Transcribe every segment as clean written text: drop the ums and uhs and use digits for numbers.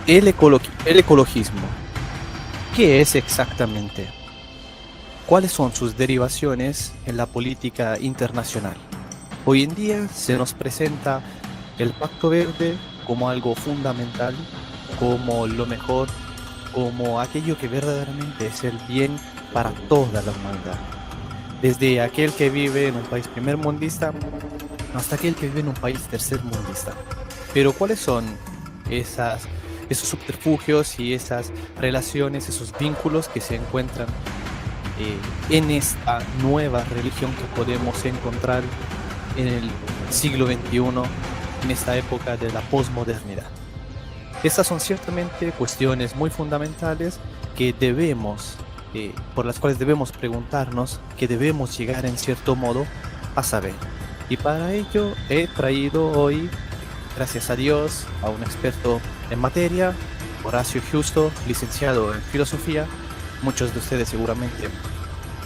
El ecologismo, ¿qué es exactamente? ¿Cuáles son sus derivaciones en la política internacional? Hoy en día se nos presenta el Pacto Verde como algo fundamental, como lo mejor, como aquello que verdaderamente es el bien para toda la humanidad. Desde aquel que vive en un país primermundista hasta aquel que vive en un país tercermundista. Pero ¿cuáles son esas, esos subterfugios y esas relaciones, esos vínculos que se encuentran en esta nueva religión que podemos encontrar en el siglo XXI, en esta época de la posmodernidad? Estas son ciertamente cuestiones muy fundamentales que debemos, por las cuales debemos preguntarnos, que debemos llegar en cierto modo a saber. Y para ello he traído hoy, gracias a Dios, a un experto en materia, Horacio Justo, licenciado en filosofía. Muchos de ustedes seguramente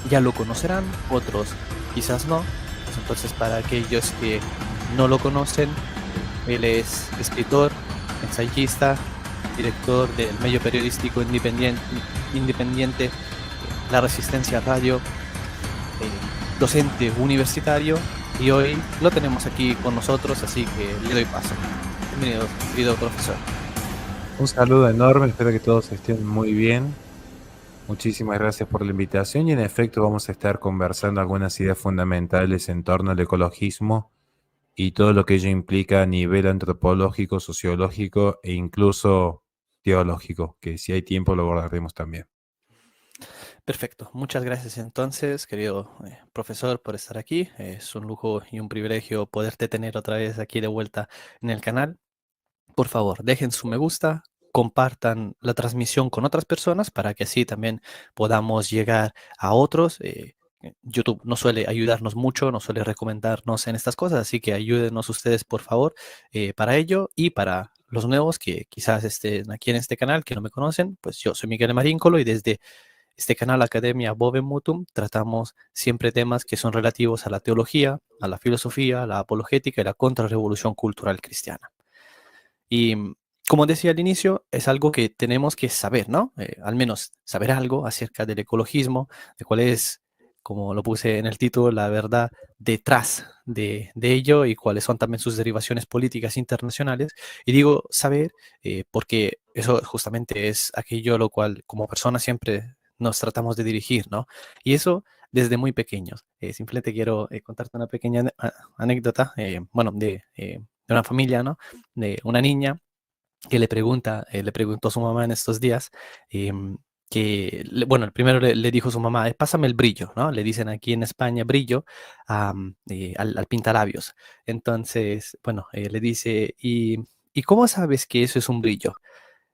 ya lo conocerán, otros quizás no. Pues entonces, para aquellos que no lo conocen, él es escritor, ensayista, director del medio periodístico independiente La Resistencia Radio, docente universitario, y hoy lo tenemos aquí con nosotros, así que le doy paso. Bienvenido, querido profesor. Un saludo enorme, espero que todos estén muy bien. Muchísimas gracias por la invitación y en efecto vamos a estar conversando algunas ideas fundamentales en torno al ecologismo y todo lo que ello implica a nivel antropológico, sociológico e incluso teológico, que si hay tiempo lo abordaremos también. Perfecto, muchas gracias entonces, querido profesor, por estar aquí. Es un lujo y un privilegio poderte tener otra vez aquí de vuelta en el canal. Por favor, dejen su me gusta, compartan la transmisión con otras personas para que así también podamos llegar a otros. YouTube no suele ayudarnos mucho, no suele recomendarnos en estas cosas, así que ayúdenos ustedes, por favor, para ello. Y para los nuevos que quizás estén aquí en este canal, que no me conocen, pues yo soy Miguel Maríncolo y desde este canal Academia Bovem Mutum tratamos siempre temas que son relativos a la teología, a la filosofía, a la apologética y la contrarrevolución cultural cristiana. Y como decía al inicio, es algo que tenemos que saber, ¿no? Al menos saber algo acerca del ecologismo, de cuál es, como lo puse en el título, la verdad detrás de ello y cuáles son también sus derivaciones políticas internacionales. Y digo saber porque eso justamente es aquello a lo cual como personas siempre nos tratamos de dirigir, ¿no? Y eso desde muy pequeños. Simplemente quiero contarte una pequeña anécdota, bueno, de una familia, ¿no? De una niña que le preguntó a su mamá en estos días, bueno, el primero le dijo a su mamá, pásame el brillo, ¿no? Le dicen aquí en España brillo al pintalabios. Entonces, bueno, le dice, ¿y cómo sabes que eso es un brillo?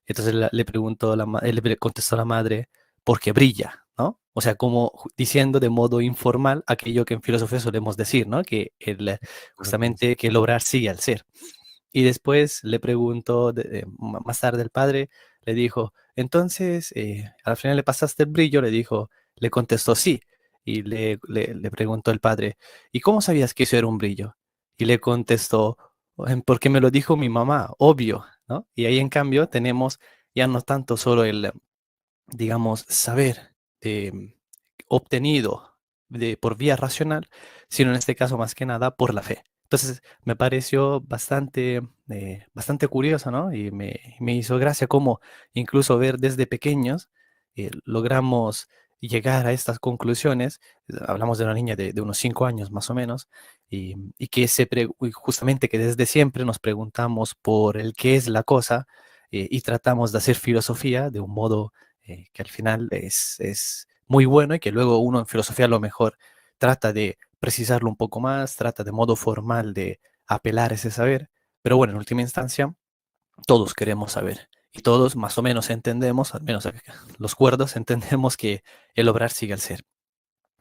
Entonces le preguntó, le contestó la madre, porque brilla, ¿no? O sea, como diciendo de modo informal aquello que en filosofía solemos decir, ¿no? Que justamente que el obrar sigue al ser. Y después le preguntó, más tarde el padre le dijo, entonces, al final le pasaste el brillo, le dijo, le contestó sí. Y le preguntó el padre, ¿y cómo sabías que eso era un brillo? Y le contestó, porque me lo dijo mi mamá, obvio, ¿no? Y ahí en cambio tenemos ya no tanto solo el, digamos, saber obtenido por vía racional, sino en este caso más que nada por la fe. Entonces me pareció bastante curioso, ¿no? Y me hizo gracia cómo incluso ver desde pequeños logramos llegar a estas conclusiones. Hablamos de una niña de unos 5 años más o menos, y que y justamente que desde siempre nos preguntamos por el qué es la cosa y tratamos de hacer filosofía de un modo que al final es muy bueno y que luego uno en filosofía a lo mejor trata de precisarlo un poco más, trata de modo formal de apelar ese saber, pero bueno, en última instancia, todos queremos saber y todos más o menos entendemos, al menos los cuerdos, entendemos que el obrar sigue al ser.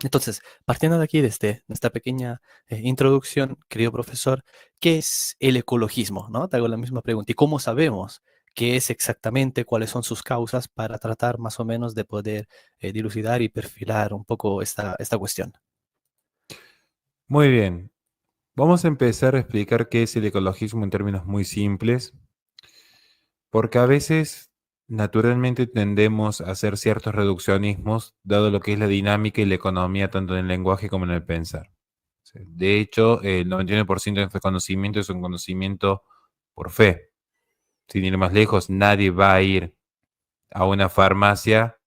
Entonces, partiendo de aquí, de esta pequeña introducción, querido profesor, ¿qué es el ecologismo? ¿No? Te hago la misma pregunta. ¿Y cómo sabemos qué es exactamente, cuáles son sus causas para tratar más o menos de poder dilucidar y perfilar un poco esta cuestión? Muy bien, vamos a empezar a explicar qué es el ecologismo en términos muy simples Porque a veces naturalmente tendemos a hacer ciertos reduccionismos, dado lo que es la dinámica y la economía, tanto en el lenguaje como en el pensar. Sí. De hecho, el 99% de este conocimiento es un conocimiento por fe. Sin ir más lejos, nadie va a ir a una farmacia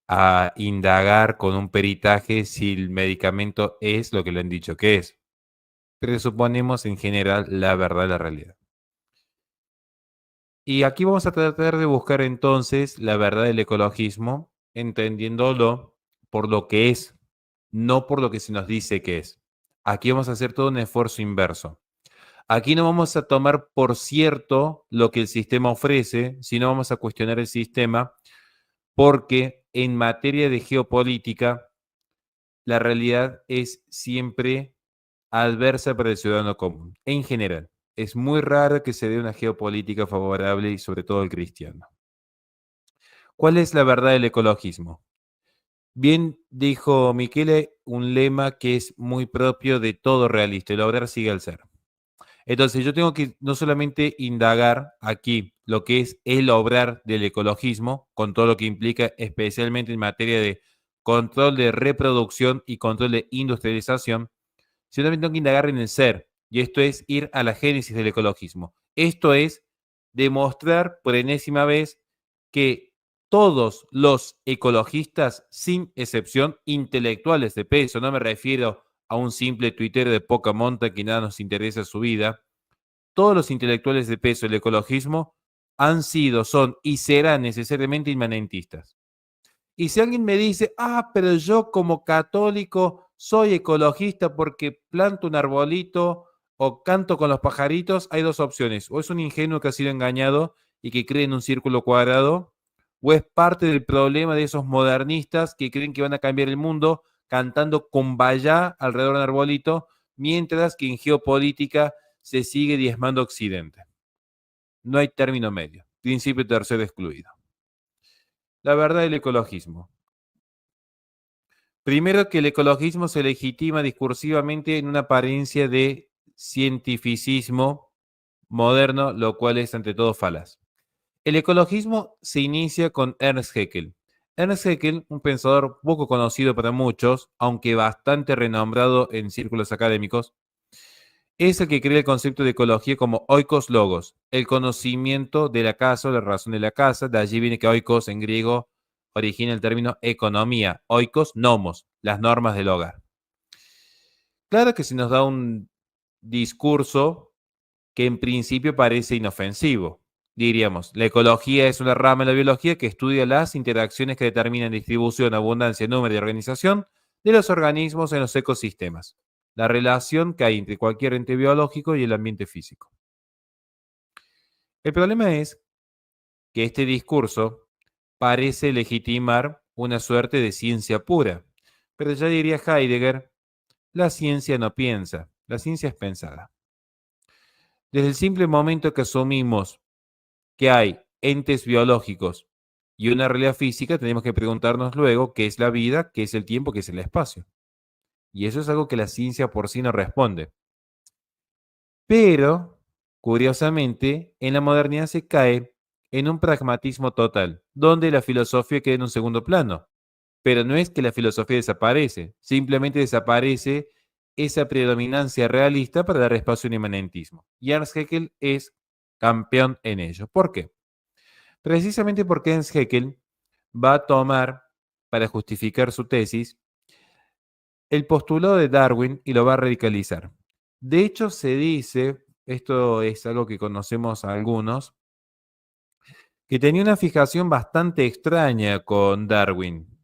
a indagar con un peritaje si el medicamento es lo que le han dicho que es. Presuponemos en general la verdad, la realidad. Y aquí vamos a tratar de buscar entonces la verdad del ecologismo, entendiéndolo por lo que es, no por lo que se nos dice que es. Aquí vamos a hacer todo un esfuerzo inverso. Aquí no vamos a tomar por cierto lo que el sistema ofrece, sino vamos a cuestionar el sistema porque en materia de geopolítica la realidad es siempre adversa para el ciudadano común, en general. Es muy raro que se dé una geopolítica favorable y sobre todo el cristiano. ¿Cuál es la verdad del ecologismo? Bien dijo Michele un lema que es muy propio de todo realista: el obrar sigue al ser. Entonces yo tengo que no solamente indagar aquí lo que es el obrar del ecologismo, con todo lo que implica, especialmente en materia de control de reproducción y control de industrialización, sino también tengo que indagar en el ser. Y esto es ir a la génesis del ecologismo. Esto es demostrar por enésima vez que todos los ecologistas, sin excepción, intelectuales de peso, no me refiero a un simple tuitero de poca monta que nada nos interesa su vida, todos los intelectuales de peso del ecologismo han sido, son y serán necesariamente inmanentistas. Y si alguien me dice, pero yo como católico soy ecologista porque planto un arbolito o canto con los pajaritos, hay dos opciones: o es un ingenuo que ha sido engañado y que cree en un círculo cuadrado, o es parte del problema de esos modernistas que creen que van a cambiar el mundo cantando kumbaya alrededor de un arbolito, mientras que en geopolítica se sigue diezmando Occidente. No hay término medio. Principio tercero excluido. La verdad del ecologismo. Primero, que el ecologismo se legitima discursivamente en una apariencia de cientificismo moderno, lo cual es ante todo falaz. El ecologismo se inicia con Ernst Haeckel. Ernst Haeckel, un pensador poco conocido para muchos, aunque bastante renombrado en círculos académicos, es el que crea el concepto de ecología como oikos logos, el conocimiento de la casa o la razón de la casa. De allí viene que oikos en griego origina el término economía, oikos nomos, las normas del hogar. Claro que se nos da un discurso que en principio parece inofensivo. Diríamos, la ecología es una rama de la biología que estudia las interacciones que determinan distribución, abundancia, número y organización de los organismos en los ecosistemas, la relación que hay entre cualquier ente biológico y el ambiente físico. El problema es que este discurso parece legitimar una suerte de ciencia pura, pero ya diría Heidegger, la ciencia no piensa, la ciencia es pensada. Desde el simple momento que asumimos que hay entes biológicos y una realidad física, tenemos que preguntarnos luego qué es la vida, qué es el tiempo, qué es el espacio. Y eso es algo que la ciencia por sí no responde. Pero, curiosamente, en la modernidad se cae en un pragmatismo total, donde la filosofía queda en un segundo plano. Pero no es que la filosofía desaparece, simplemente desaparece esa predominancia realista para dar espacio a un inmanentismo. Y Ernst Haeckel es campeón en ello. ¿Por qué? Precisamente porque Ernst Haeckel va a tomar, para justificar su tesis, el postulado de Darwin y lo va a radicalizar. De hecho, se dice, esto es algo que conocemos a algunos, que tenía una fijación bastante extraña con Darwin.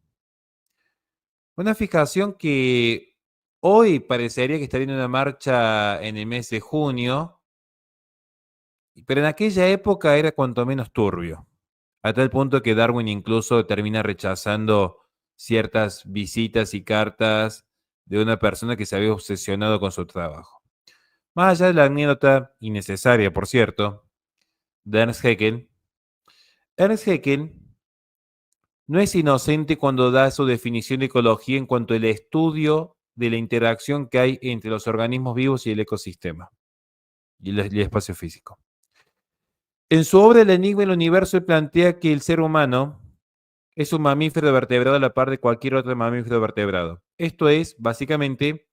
Una fijación que hoy parecería que estaría en una marcha en el mes de junio, pero en aquella época era cuanto menos turbio, a tal punto que Darwin incluso termina rechazando ciertas visitas y cartas de una persona que se había obsesionado con su trabajo. Más allá de la anécdota innecesaria, por cierto, de Ernst Haeckel no es inocente cuando da su definición de ecología en cuanto al estudio de la interacción que hay entre los organismos vivos y el ecosistema y el espacio físico. En su obra El enigma del universo, él plantea que el ser humano es un mamífero vertebrado a la par de cualquier otro mamífero vertebrado. Esto es, básicamente,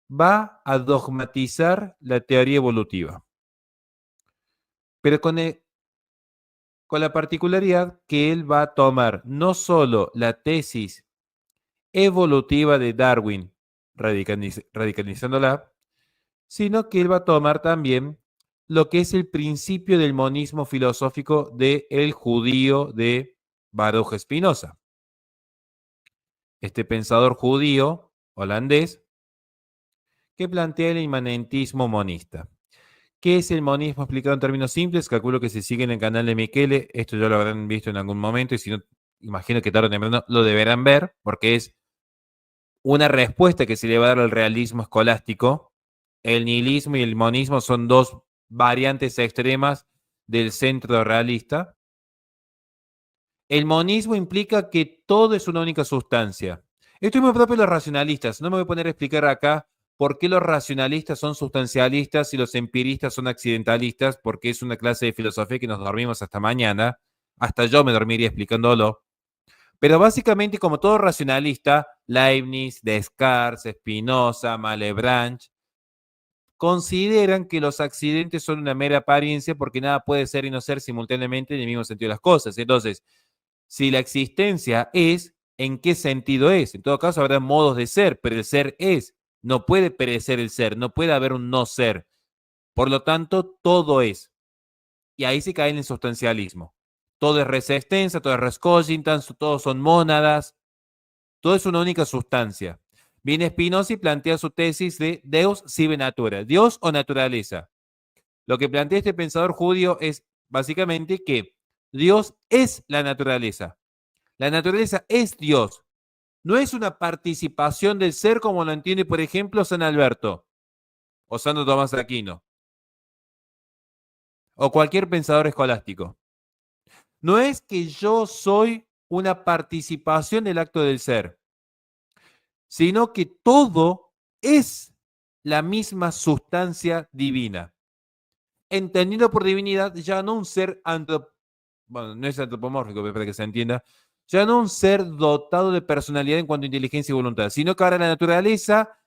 va a dogmatizar la teoría evolutiva, pero con la particularidad que él va a tomar no solo la tesis evolutiva de Darwin, radicalizándola, sino que él va a tomar también lo que es el principio del monismo filosófico del judío de Baruch Spinoza. Este pensador judío holandés que plantea el inmanentismo monista. ¿Qué es el monismo explicado en términos simples? Calculo que si siguen el canal de Michele, esto ya lo habrán visto en algún momento y si no, imagino que tarde o temprano lo deberán ver porque es una respuesta que se le va a dar al realismo escolástico. El nihilismo y el monismo son dos variantes extremas del centro realista. El monismo implica que todo es una única sustancia. Esto es muy propio de los racionalistas. No me voy a poner a explicar acá por qué los racionalistas son sustancialistas y los empiristas son accidentalistas, porque es una clase de filosofía que nos dormimos hasta mañana. Hasta yo me dormiría explicándolo. Pero básicamente, como todo racionalista, Leibniz, Descartes, Spinoza, Malebranche, consideran que los accidentes son una mera apariencia porque nada puede ser y no ser simultáneamente en el mismo sentido de las cosas. Entonces, si la existencia es, ¿en qué sentido es? En todo caso, habrá modos de ser, pero el ser es. No puede perecer el ser, no puede haber un no ser. Por lo tanto, todo es. Y ahí se cae en el sustancialismo. Todo es res extensa, todo es res cogitans, todos son mónadas, todo es una única sustancia. Viene Spinoza y plantea su tesis de Deus sive natura, Dios o naturaleza. Lo que plantea este pensador judío es básicamente que Dios es la naturaleza. La naturaleza es Dios. No es una participación del ser como lo entiende, por ejemplo, San Alberto o Santo Tomás de Aquino o cualquier pensador escolástico. No es que yo soy una participación del acto del ser, sino que todo es la misma sustancia divina. Entendido por divinidad, ya no un ser bueno, no es antropomórfico, para que se entienda, ya no un ser dotado de personalidad en cuanto a inteligencia y voluntad, sino que ahora la naturaleza,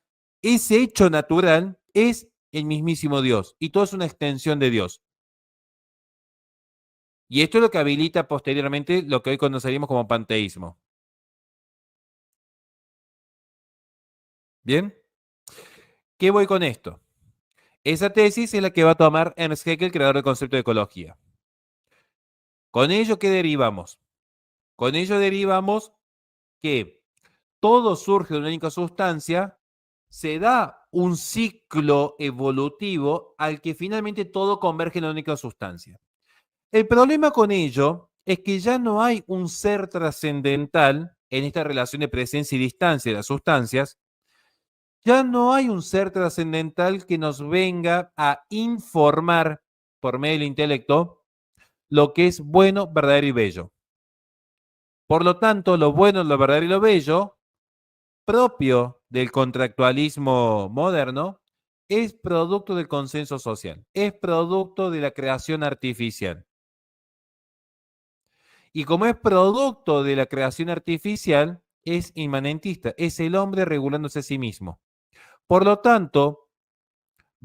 ese hecho natural, es el mismísimo Dios, y todo es una extensión de Dios. Y esto es lo que habilita posteriormente lo que hoy conoceríamos como panteísmo. ¿Bien? ¿Qué voy con esto? Esa tesis es la que va a tomar Ernst Haeckel, creador del concepto de ecología. ¿Con ello qué derivamos? Con ello derivamos que todo surge de una única sustancia, se da un ciclo evolutivo al que finalmente todo converge en la única sustancia. El problema con ello es que ya no hay un ser trascendental en esta relación de presencia y distancia de las sustancias, ya no hay un ser trascendental que nos venga a informar por medio del intelecto lo que es bueno, verdadero y bello. Por lo tanto, lo bueno, lo verdadero y lo bello, propio del contractualismo moderno, es producto del consenso social, es producto de la creación artificial. Y como es producto de la creación artificial, es inmanentista, es el hombre regulándose a sí mismo. Por lo tanto,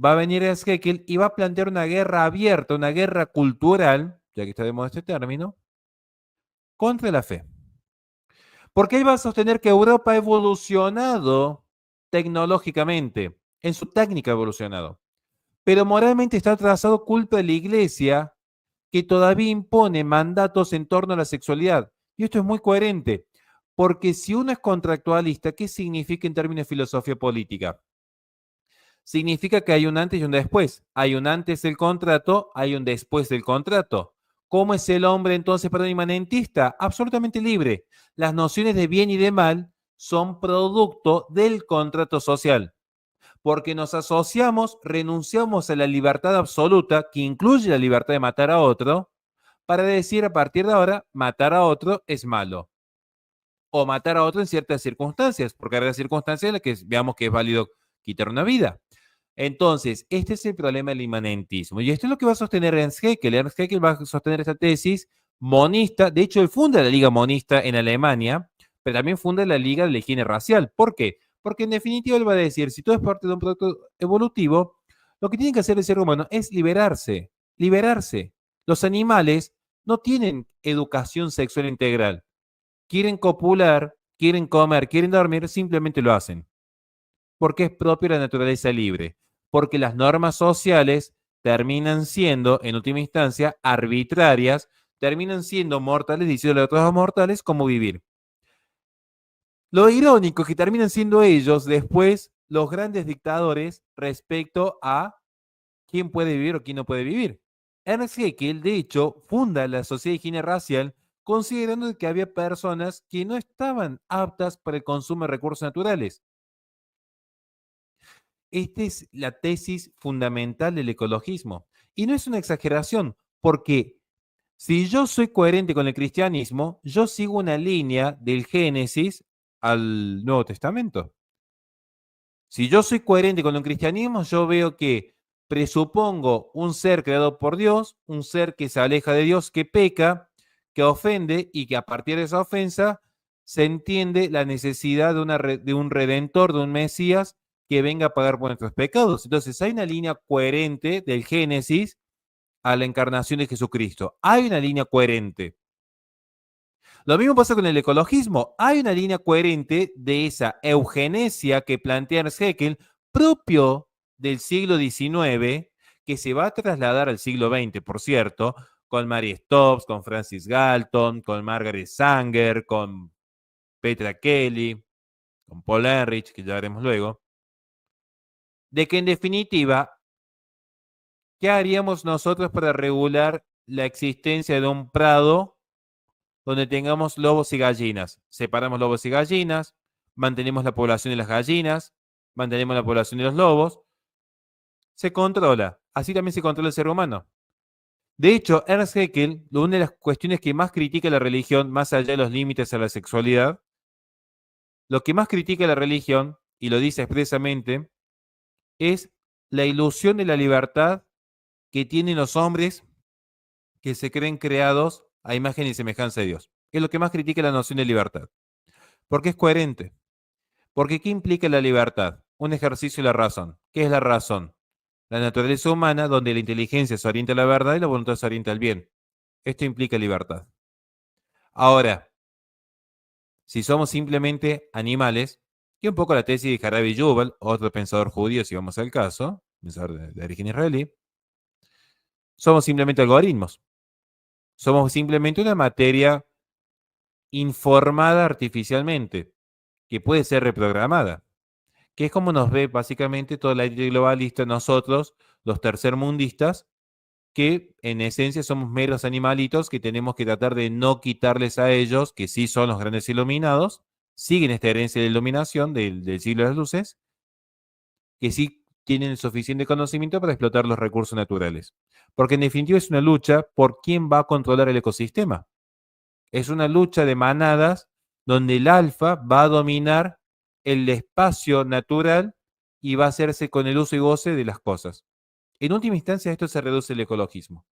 va a venir Haeckel y va a plantear una guerra abierta, una guerra cultural, ya que está de moda este término, contra la fe. Porque él va a sostener que Europa ha evolucionado tecnológicamente, en su técnica ha evolucionado, pero moralmente está atrasado culpa de la iglesia que todavía impone mandatos en torno a la sexualidad. Y esto es muy coherente, porque si uno es contractualista, ¿qué significa en términos de filosofía política? Significa que hay un antes y un después. Hay un antes del contrato, hay un después del contrato. ¿Cómo es el hombre entonces, perdón, inmanentista? Absolutamente libre. Las nociones de bien y de mal son producto del contrato social. Porque nos asociamos, renunciamos a la libertad absoluta, que incluye la libertad de matar a otro, para decir a partir de ahora, matar a otro es malo. O matar a otro en ciertas circunstancias, porque habrá circunstancias en las que veamos que es válido quitar una vida. Entonces, este es el problema del inmanentismo. Y esto es lo que va a sostener Ernst Haeckel. Ernst Haeckel va a sostener esta tesis monista. De hecho, él funda la Liga Monista en Alemania, pero también funda la Liga de la Higiene Racial. ¿Por qué? Porque en definitiva él va a decir, si todo es parte de un producto evolutivo, lo que tiene que hacer el ser humano es liberarse, liberarse. Los animales no tienen educación sexual integral. Quieren copular, quieren comer, quieren dormir, simplemente lo hacen. Porque es propio de la naturaleza libre. Porque las normas sociales terminan siendo, en última instancia, arbitrarias, terminan siendo mortales, diciendo a otros mortales cómo vivir. Lo irónico es que terminan siendo ellos después los grandes dictadores respecto a quién puede vivir o quién no puede vivir. Ernst Haeckel, de hecho, funda la Sociedad de Higiene Racial considerando que había personas que no estaban aptas para el consumo de recursos naturales. Esta es la tesis fundamental del ecologismo. Y no es una exageración, porque si yo soy coherente con el cristianismo, yo sigo una línea del Génesis al Nuevo Testamento. Si yo soy coherente con el cristianismo, yo veo que presupongo un ser creado por Dios, un ser que se aleja de Dios, que peca, que ofende y que a partir de esa ofensa se entiende la necesidad de un redentor, de un Mesías que venga a pagar por nuestros pecados. Entonces hay una línea coherente del Génesis a la encarnación de Jesucristo. Hay una línea coherente. Lo mismo pasa con el ecologismo. Hay una línea coherente de esa eugenesia que plantea Ernst Haeckel, propio del siglo XIX, que se va a trasladar al siglo XX, por cierto, con Mary Stopes, con Francis Galton, con Margaret Sanger, con Petra Kelly, con Paul Ehrlich, que ya veremos luego, de que en definitiva, ¿qué haríamos nosotros para regular la existencia de un prado donde tengamos lobos y gallinas? Separamos lobos y gallinas, mantenemos la población de las gallinas, mantenemos la población de los lobos, se controla. Así también se controla el ser humano. De hecho, Ernst Haeckel, una de las cuestiones que más critica la religión, más allá de los límites a la sexualidad, lo que más critica la religión, y lo dice expresamente, es la ilusión de la libertad que tienen los hombres que se creen creados a imagen y semejanza de Dios. Es lo que más critica la noción de libertad. Porque es coherente. Porque ¿qué implica la libertad? Un ejercicio de la razón. ¿Qué es la razón? La naturaleza humana donde la inteligencia se orienta a la verdad y la voluntad se orienta al bien. Esto implica libertad. Ahora, si somos simplemente animales, y un poco la tesis de Haravi Yuval, otro pensador judío, si vamos al caso, pensador de origen israelí, somos simplemente algoritmos. Somos simplemente una materia informada artificialmente, que puede ser reprogramada, que es como nos ve básicamente toda la élite globalista, nosotros, los tercermundistas, que en esencia somos meros animalitos que tenemos que tratar de no quitarles a ellos, que sí son los grandes iluminados, siguen esta herencia de iluminación del siglo de las luces, que sí tienen el suficiente conocimiento para explotar los recursos naturales. Porque en definitiva es una lucha por quién va a controlar el ecosistema. Es una lucha de manadas donde el alfa va a dominar el espacio natural y va a hacerse con el uso y goce de las cosas. En última instancia, esto se reduce al ecologismo.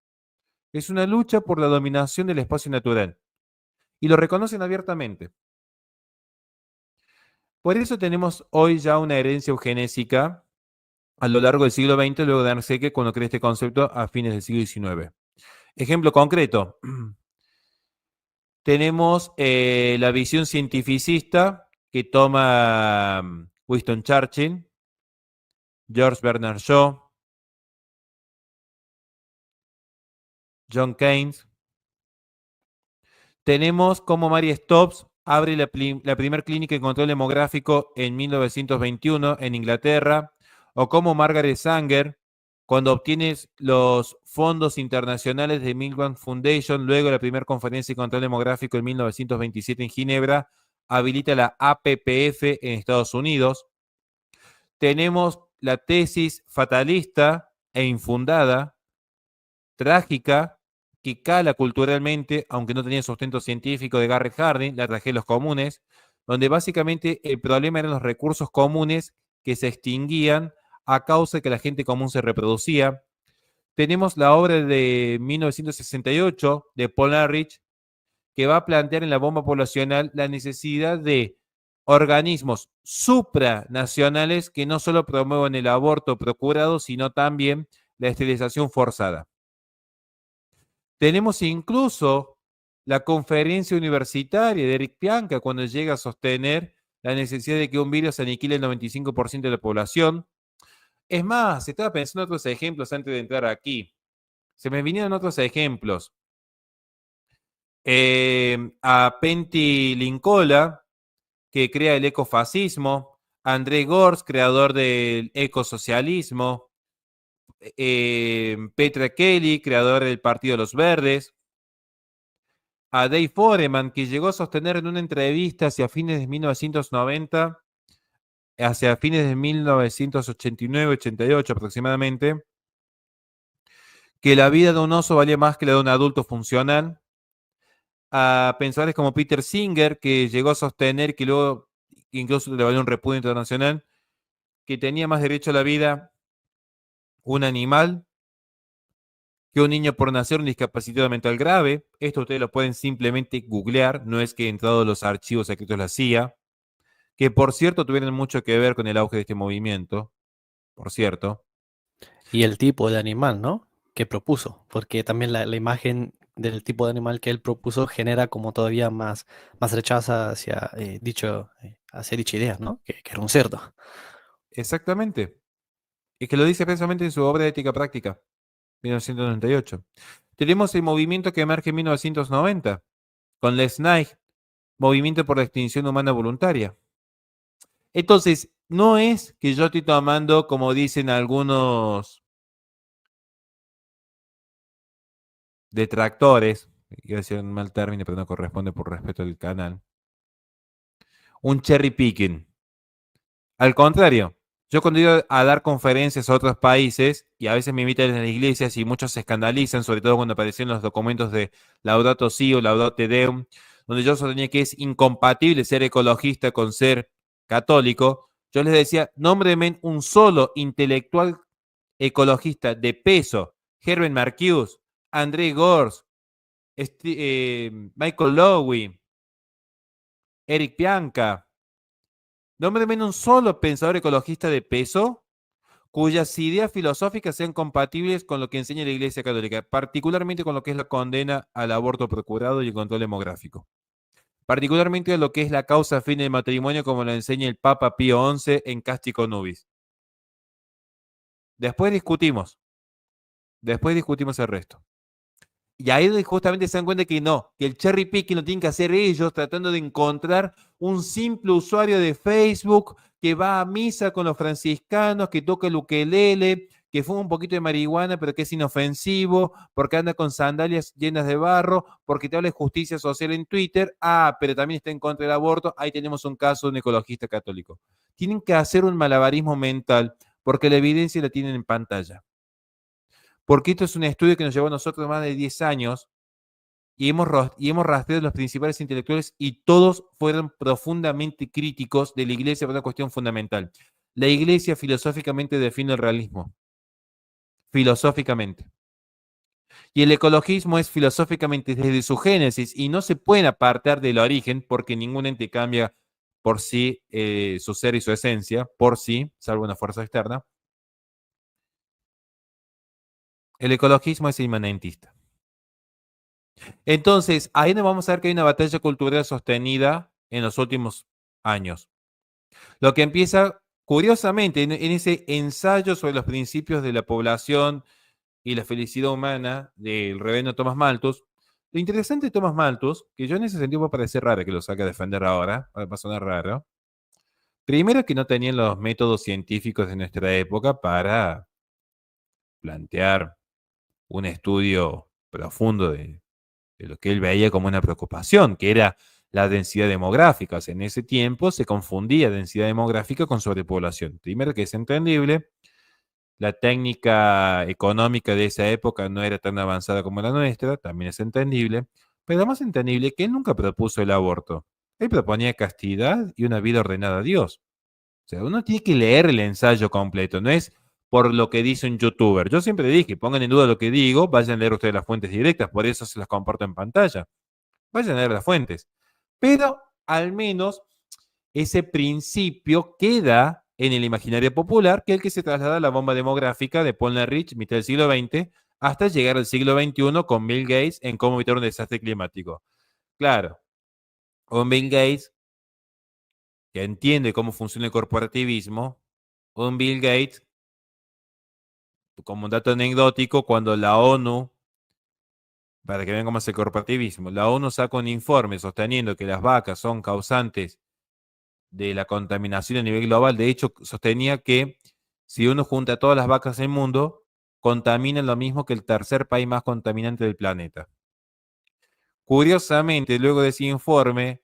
Es una lucha por la dominación del espacio natural. Y lo reconocen abiertamente. Por eso tenemos hoy ya una herencia eugenésica a lo largo del siglo XX, luego de Ernst Haeckel, cuando crea este concepto a fines del siglo XIX. Ejemplo concreto. Tenemos la visión cientificista que toma Winston Churchill, George Bernard Shaw, John Keynes. Tenemos como Mary Stopes abre la primera clínica de control demográfico en 1921 en Inglaterra, o como Margaret Sanger, cuando obtiene los fondos internacionales de Milgram Foundation, luego de la primera conferencia de control demográfico en 1927 en Ginebra, habilita la APPF en Estados Unidos. Tenemos la tesis fatalista e infundada, trágica, que cala culturalmente, aunque no tenía sustento científico, de Garrett Hardin, la tragedia de los comunes, donde básicamente el problema eran los recursos comunes que se extinguían a causa de que la gente común se reproducía. Tenemos la obra de 1968 de Paul Ehrlich, que va a plantear en la bomba poblacional la necesidad de organismos supranacionales que no solo promuevan el aborto procurado, sino también la esterilización forzada. Tenemos incluso la conferencia universitaria de Eric Pianka cuando llega a sostener la necesidad de que un virus aniquile el 95% de la población. Es más, estaba pensando en otros ejemplos antes de entrar aquí. Se me vinieron otros ejemplos. A Pentti Linkola, que crea el ecofascismo, André Gorz, creador del ecosocialismo, Petra Kelly, creador del Partido de los Verdes, a Dave Foreman, que llegó a sostener en una entrevista hacia fines de 1990, hacia fines de 1989-88 aproximadamente, que la vida de un oso valía más que la de un adulto funcional, a pensadores como Peter Singer, que llegó a sostener que luego incluso le valió un repudio internacional, que tenía más derecho a la vida un animal que un niño por nacer un discapacitado mental grave. Esto ustedes lo pueden simplemente googlear, no es que en todos los archivos secretos de la CIA, que por cierto tuvieron mucho que ver con el auge de este movimiento, por cierto. Y el tipo de animal, ¿no? Que propuso, porque también la imagen del tipo de animal que él propuso genera como todavía más rechazo hacia dicha idea, ¿no? Que era un cerdo. Exactamente. Es que lo dice precisamente en su obra de Ética Práctica, 1998. Tenemos el movimiento que emerge en 1990, con Les Knight, Movimiento por la Extinción Humana Voluntaria. Entonces, no es que yo estoy tomando, como dicen algunos detractores, iba a decir un mal término, pero no corresponde por respeto al canal, un cherry picking. Al contrario, yo cuando iba a dar conferencias a otros países, y a veces me invitan a las iglesias y muchos se escandalizan, sobre todo cuando aparecen los documentos de Laudato Si o Laudato Deum, donde yo sostenía que es incompatible ser ecologista con ser católico, yo les decía, nómbrenme un solo intelectual ecologista de peso, Herbert Marcuse, André Gorz, Michael Lowy, Eric Pianka. Nómbreme un solo pensador ecologista de peso cuyas ideas filosóficas sean compatibles con lo que enseña la Iglesia Católica, particularmente con lo que es la condena al aborto procurado y el control demográfico. Particularmente a lo que es la causa fin del matrimonio, como lo enseña el Papa Pío XI en Cástico Nubis. Después discutimos el resto. Y ahí justamente se dan cuenta que no, que el cherry picking lo tienen que hacer ellos, tratando de encontrar un simple usuario de Facebook que va a misa con los franciscanos, que toca el ukelele, que fuma un poquito de marihuana, pero que es inofensivo, porque anda con sandalias llenas de barro, porque te habla de justicia social en Twitter, pero también está en contra del aborto. Ahí tenemos un caso de un ecologista católico. Tienen que hacer un malabarismo mental, porque la evidencia la tienen en pantalla. Porque esto es un estudio que nos llevó a nosotros más de 10 años y hemos rastreado los principales intelectuales y todos fueron profundamente críticos de la Iglesia por una cuestión fundamental. La Iglesia filosóficamente define el realismo. Filosóficamente. Y el ecologismo es filosóficamente desde su génesis y no se puede apartar del origen porque ningún ente cambia por sí su ser y su esencia, por sí, salvo una fuerza externa. El ecologismo es inmanentista. Entonces, ahí nos vamos a ver que hay una batalla cultural sostenida en los últimos años. Lo que empieza, curiosamente, en ese ensayo sobre los principios de la población y la felicidad humana del reverendo Thomas Malthus. Lo interesante de Thomas Malthus, que yo en ese sentido va a parecer raro que lo saque a defender ahora, va a sonar raro. Primero que no tenían los métodos científicos de nuestra época para plantear un estudio profundo de lo que él veía como una preocupación, que era la densidad demográfica. O sea, en ese tiempo se confundía densidad demográfica con sobrepoblación. Primero que es entendible, la técnica económica de esa época no era tan avanzada como la nuestra, también es entendible, pero más entendible que él nunca propuso el aborto. Él proponía castidad y una vida ordenada a Dios. O sea, uno tiene que leer el ensayo completo, no es por lo que dice un youtuber. Yo siempre dije, pongan en duda lo que digo, vayan a leer ustedes las fuentes directas, por eso se las comparto en pantalla. Vayan a leer las fuentes. Pero al menos ese principio queda en el imaginario popular, que es el que se traslada a la bomba demográfica de Paul Ehrlich, mitad del siglo XX, hasta llegar al siglo XXI con Bill Gates en cómo evitar un desastre climático. Claro, un Bill Gates que entiende cómo funciona el corporativismo, un Bill Gates, como un dato anecdótico, cuando la ONU, para que vean cómo es el corporativismo, la ONU saca un informe sosteniendo que las vacas son causantes de la contaminación a nivel global. De hecho, sostenía que si uno junta todas las vacas del mundo, contaminan lo mismo que el tercer país más contaminante del planeta. Curiosamente, luego de ese informe,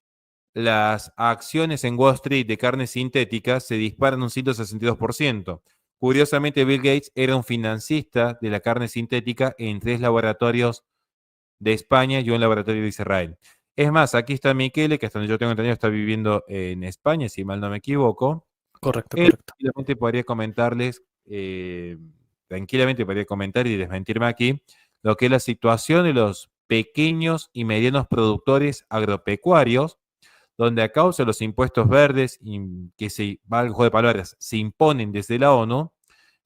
las acciones en Wall Street de carne sintética se disparan un 162%. Curiosamente, Bill Gates era un financista de la carne sintética en 3 laboratorios de España y un laboratorio de Israel. Es más, aquí está Michele, que hasta donde yo tengo entendido está viviendo en España, si mal no me equivoco. Correcto, Él correcto. tranquilamente podría comentarles, tranquilamente podría comentar y desmentirme aquí, lo que es la situación de los pequeños y medianos productores agropecuarios, donde a causa de los impuestos verdes que se, va al juego de palabras, se imponen desde la ONU,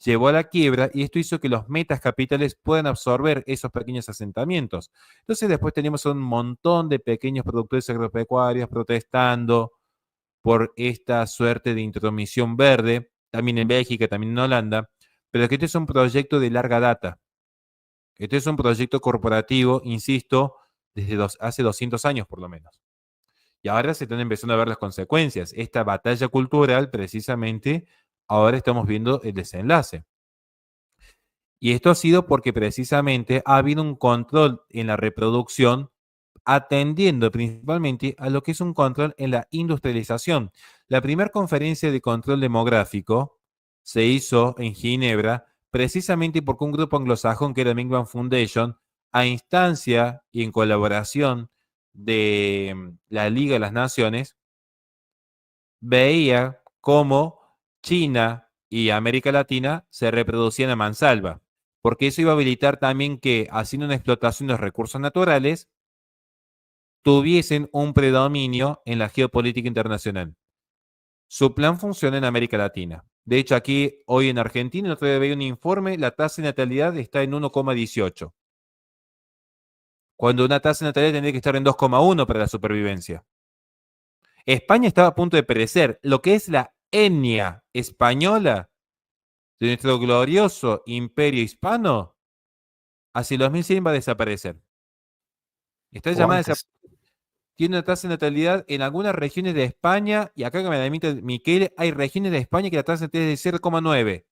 llevó a la quiebra y esto hizo que los metas capitales puedan absorber esos pequeños asentamientos. Entonces después tenemos un montón de pequeños productores agropecuarios protestando por esta suerte de intromisión verde, también en Bélgica, también en Holanda, pero que este es un proyecto de larga data. Este es un proyecto corporativo, insisto, desde hace 200 años por lo menos. Y ahora se están empezando a ver las consecuencias. Esta batalla cultural, precisamente, ahora estamos viendo el desenlace. Y esto ha sido porque precisamente ha habido un control en la reproducción, atendiendo principalmente a lo que es un control en la industrialización. La primera conferencia de control demográfico se hizo en Ginebra precisamente porque un grupo anglosajón que era Big Bang Foundation, a instancia y en colaboración de la Liga de las Naciones, veía cómo China y América Latina se reproducían a mansalva, porque eso iba a habilitar también que, haciendo una explotación de los recursos naturales, tuviesen un predominio en la geopolítica internacional. Su plan funciona en América Latina. De hecho, aquí, hoy en Argentina, el otro día veía un informe, la tasa de natalidad está en 1,18, cuando una tasa de natalidad tendría que estar en 2,1 para la supervivencia. España estaba a punto de perecer. Lo que es la etnia española de nuestro glorioso imperio hispano, hacia el 2100 va a desaparecer. Está O llamada a antes. desaparecer. Tiene una tasa de natalidad en algunas regiones de España, y acá que me admite Miquel, hay regiones de España que la tasa de natalidad es de 0,9.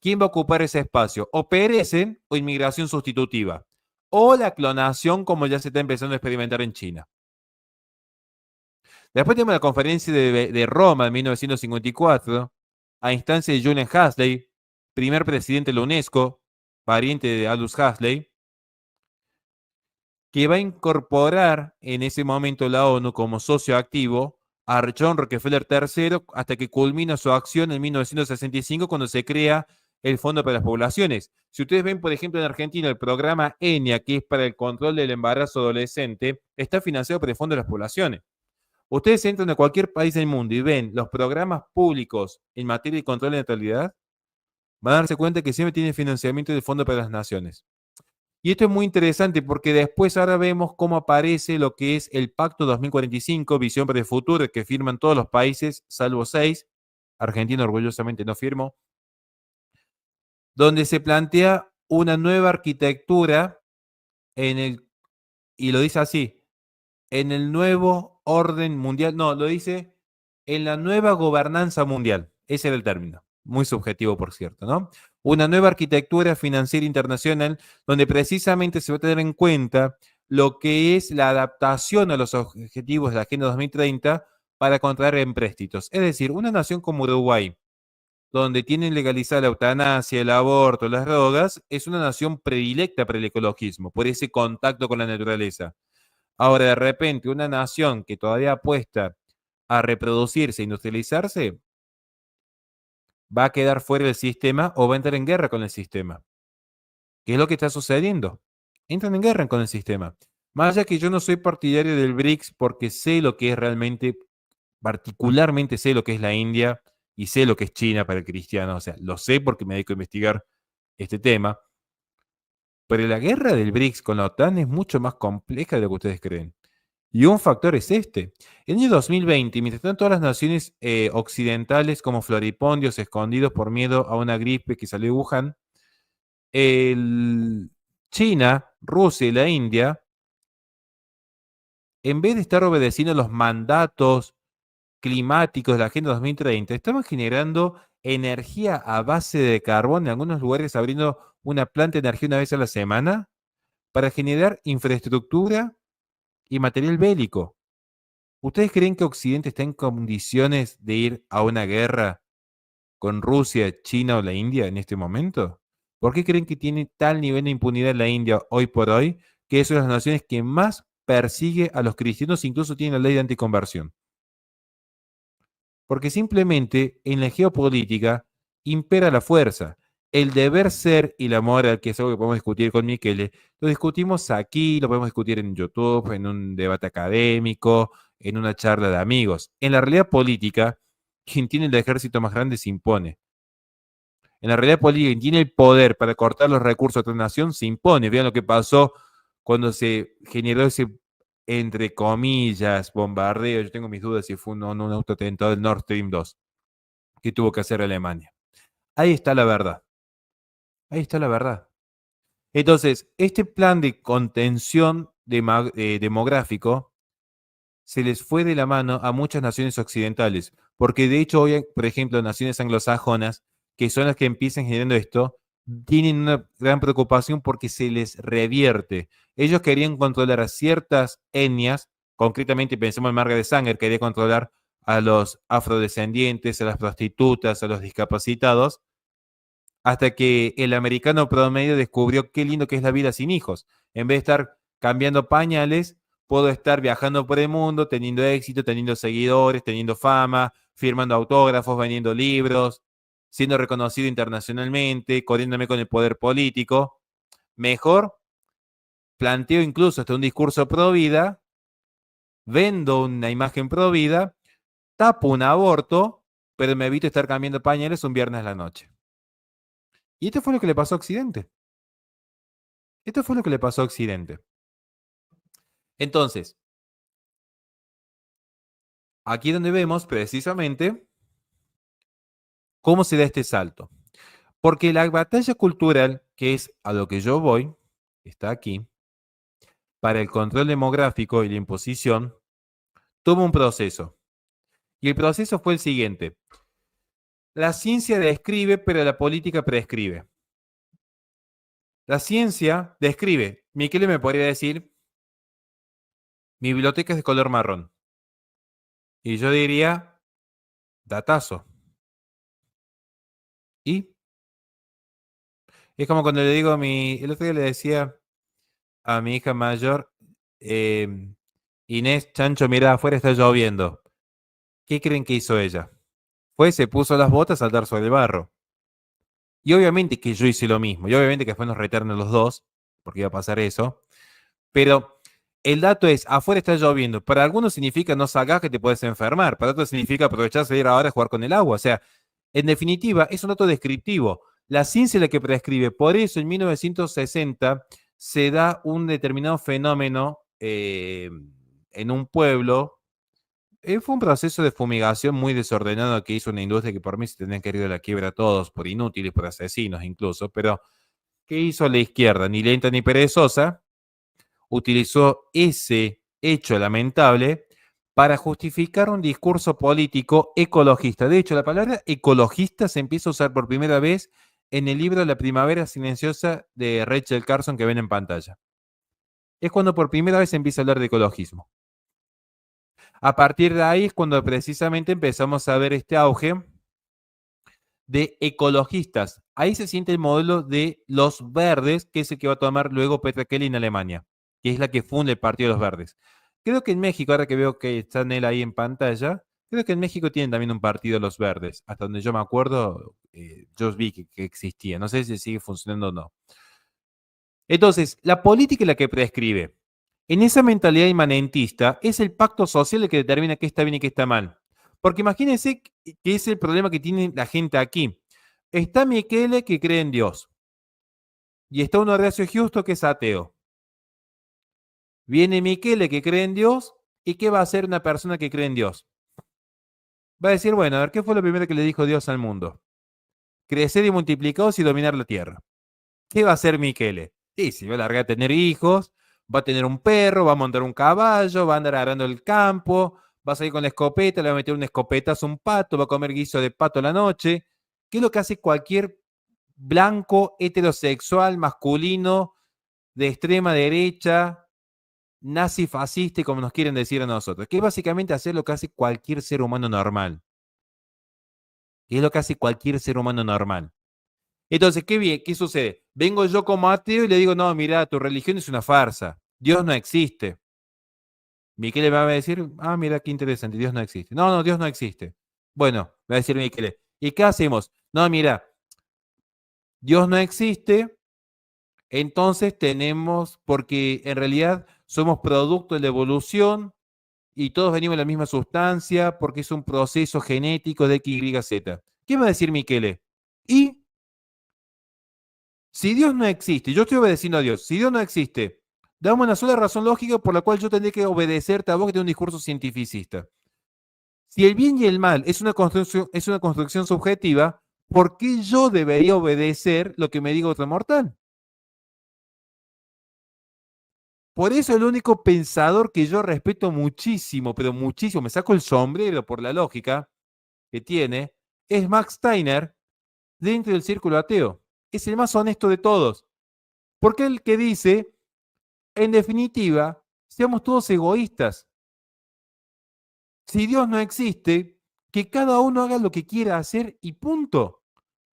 ¿Quién va a ocupar ese espacio? O perecen o inmigración sustitutiva. O la clonación, como ya se está empezando a experimentar en China. Después tenemos la conferencia de Roma de 1954, a instancia de Julian Huxley, primer presidente de la UNESCO, pariente de Aldous Huxley, que va a incorporar en ese momento la ONU como socio activo a John Rockefeller III hasta que culmina su acción en 1965 cuando se crea el Fondo para las Poblaciones. Si ustedes ven, por ejemplo, en Argentina el programa ENIA, que es para el control del embarazo adolescente, está financiado por el Fondo de las Poblaciones. Ustedes entran a cualquier país del mundo y ven los programas públicos en materia de control de natalidad, van a darse cuenta que siempre tienen financiamiento del Fondo para las Naciones. Y esto es muy interesante porque después ahora vemos cómo aparece lo que es el Pacto 2045, Visión para el Futuro, que firman todos los países, salvo 6. Argentina orgullosamente no firmó, donde se plantea una nueva arquitectura en el, y lo dice así, en el nuevo orden mundial, no, lo dice en la nueva gobernanza mundial. Ese era el término. Muy subjetivo, por cierto, ¿no? Una nueva arquitectura financiera internacional donde precisamente se va a tener en cuenta lo que es la adaptación a los objetivos de la Agenda 2030 para contraer empréstitos. Es decir, una nación como Uruguay, donde tienen legalizada la eutanasia, el aborto, las drogas, es una nación predilecta para el ecologismo, por ese contacto con la naturaleza. Ahora, de repente, una nación que todavía apuesta a reproducirse, industrializarse, va a quedar fuera del sistema o va a entrar en guerra con el sistema. ¿Qué es lo que está sucediendo? Entran en guerra con el sistema. Más allá que yo no soy partidario del BRICS porque sé lo que es realmente, particularmente sé lo que es la India y sé lo que es China para el cristiano. O sea, lo sé porque me dedico a investigar este tema. Pero la guerra del BRICS con la OTAN es mucho más compleja de lo que ustedes creen. Y un factor es este. En el año 2020, mientras están todas las naciones occidentales como floripondios escondidos por miedo a una gripe que salió de Wuhan, el China, Rusia y la India, en vez de estar obedeciendo los mandatos climáticos de la Agenda 2030, estaban generando energía a base de carbón, en algunos lugares abriendo una planta de energía una vez a la semana para generar infraestructura y material bélico. ¿Ustedes creen que Occidente está en condiciones de ir a una guerra con Rusia, China o la India en este momento? ¿Por qué creen que tiene tal nivel de impunidad la India hoy por hoy, que es una de las naciones que más persigue a los cristianos, incluso tiene la ley de anticonversión? Porque simplemente en la geopolítica impera la fuerza. El deber ser y la moral, que es algo que podemos discutir con Michele, lo discutimos aquí, lo podemos discutir en YouTube, en un debate académico, en una charla de amigos. En la realidad política, quien tiene el ejército más grande se impone. En la realidad política, quien tiene el poder para cortar los recursos de otra nación se impone. Vean lo que pasó cuando se generó ese, entre comillas, bombardeo. Yo tengo mis dudas si fue un autoatentado del Nord Stream 2 que tuvo que hacer Alemania. Ahí está la verdad. Ahí está la verdad. Entonces, este plan de contención demográfico se les fue de la mano a muchas naciones occidentales, porque de hecho hoy, por ejemplo, naciones anglosajonas, que son las que empiezan generando esto, tienen una gran preocupación porque se les revierte. Ellos querían controlar a ciertas etnias, concretamente pensemos en Margaret Sanger, quería controlar a los afrodescendientes, a las prostitutas, a los discapacitados, hasta que el americano promedio descubrió qué lindo que es la vida sin hijos. En vez de estar cambiando pañales, puedo estar viajando por el mundo, teniendo éxito, teniendo seguidores, teniendo fama, firmando autógrafos, vendiendo libros, siendo reconocido internacionalmente, corriéndome con el poder político. Mejor, planteo incluso hasta un discurso pro vida, vendo una imagen pro vida, tapo un aborto, pero me evito estar cambiando pañales un viernes a la noche. Y esto fue lo que le pasó a Occidente. Esto fue lo que le pasó a Occidente. Entonces, aquí es donde vemos precisamente cómo se da este salto. Porque la batalla cultural, que es a lo que yo voy, está aquí, para el control demográfico y la imposición, tuvo un proceso. Y el proceso fue el siguiente. La ciencia describe, pero la política prescribe. La ciencia describe. Michele me podría decir, mi biblioteca es de color marrón. Y yo diría, datazo. Y es como cuando le digo el otro día le decía a mi hija mayor, Inés, Chancho, mira, afuera está lloviendo. ¿Qué creen que hizo ella? Fue, se puso las botas a saltar sobre el barro. Y obviamente que yo hice lo mismo. Y obviamente que después nos retaron los dos, porque iba a pasar eso. Pero el dato es, afuera está lloviendo. Para algunos significa no salgas que te puedes enfermar. Para otros significa aprovechar salir ahora a jugar con el agua. O sea, en definitiva, es un dato descriptivo. La ciencia es la que prescribe. Por eso en 1960 se da un determinado fenómeno en un pueblo. Fue un proceso de fumigación muy desordenado que hizo una industria que por mí se tendrían que ir de la quiebra a todos, por inútiles, por asesinos incluso, pero ¿qué hizo la izquierda? Ni lenta ni perezosa, utilizó ese hecho lamentable para justificar un discurso político ecologista. De hecho, la palabra ecologista se empieza a usar por primera vez en el libro La Primavera Silenciosa de Rachel Carson que ven en pantalla. Es cuando por primera vez se empieza a hablar de ecologismo. A partir de ahí es cuando precisamente empezamos a ver este auge de ecologistas. Ahí se siente el modelo de los verdes, que es el que va a tomar luego Petra Kelly en Alemania, que es la que funda el Partido de los Verdes. Creo que en México, ahora que veo que está él ahí en pantalla, Creo que en México tienen también un partido los verdes. Hasta donde yo me acuerdo, yo vi que existía. No sé si sigue funcionando o no. Entonces, la política es la que prescribe. En esa mentalidad inmanentista es el pacto social el que determina qué está bien y qué está mal. Porque imagínense que es el problema que tiene la gente aquí. Está Michele que cree en Dios. Y está un Horacio Justo que es ateo. Viene Michele que cree en Dios. ¿Y qué va a hacer una persona que cree en Dios? Va a decir, bueno, a ver, ¿qué fue lo primero que le dijo Dios al mundo? Crecer y multiplicaos y dominar la tierra. ¿Qué va a hacer Michele? Sí, se va a largar a tener hijos, va a tener un perro, va a montar un caballo, va a andar arando el campo, va a salir con la escopeta, le va a meter un escopetazo a un pato, va a comer guiso de pato a la noche. ¿Qué es lo que hace cualquier blanco, heterosexual, masculino, de extrema derecha, nazi fascista, como nos quieren decir a nosotros? Que es básicamente hacer lo que hace cualquier ser humano normal. Que es lo que hace cualquier ser humano normal. Entonces, ¿qué bien? ¿Qué sucede? Vengo yo como ateo y le digo, no, mira, tu religión es una farsa. Dios no existe. Miquel va a decir, ah, mira, qué interesante, Dios no existe. No, no, Dios no existe. Bueno, va a decir Miquel, ¿y qué hacemos? No, mira, Dios no existe, entonces tenemos, porque en realidad somos producto de la evolución y todos venimos de la misma sustancia, porque es un proceso genético de X, Y, Z. ¿Qué va a decir Miquel? Y si Dios no existe, yo estoy obedeciendo a Dios, si Dios no existe, dame una sola razón lógica por la cual yo tendré que obedecerte a vos que tenés un discurso cientificista. Si el bien y el mal es una construcción subjetiva, ¿por qué yo debería obedecer lo que me diga otro mortal? Por eso el único pensador que yo respeto muchísimo, pero muchísimo, me saco el sombrero por la lógica que tiene, es Max Steiner dentro del círculo ateo. Es el más honesto de todos. Porque el que dice, en definitiva, seamos todos egoístas. Si Dios no existe, que cada uno haga lo que quiera hacer y punto.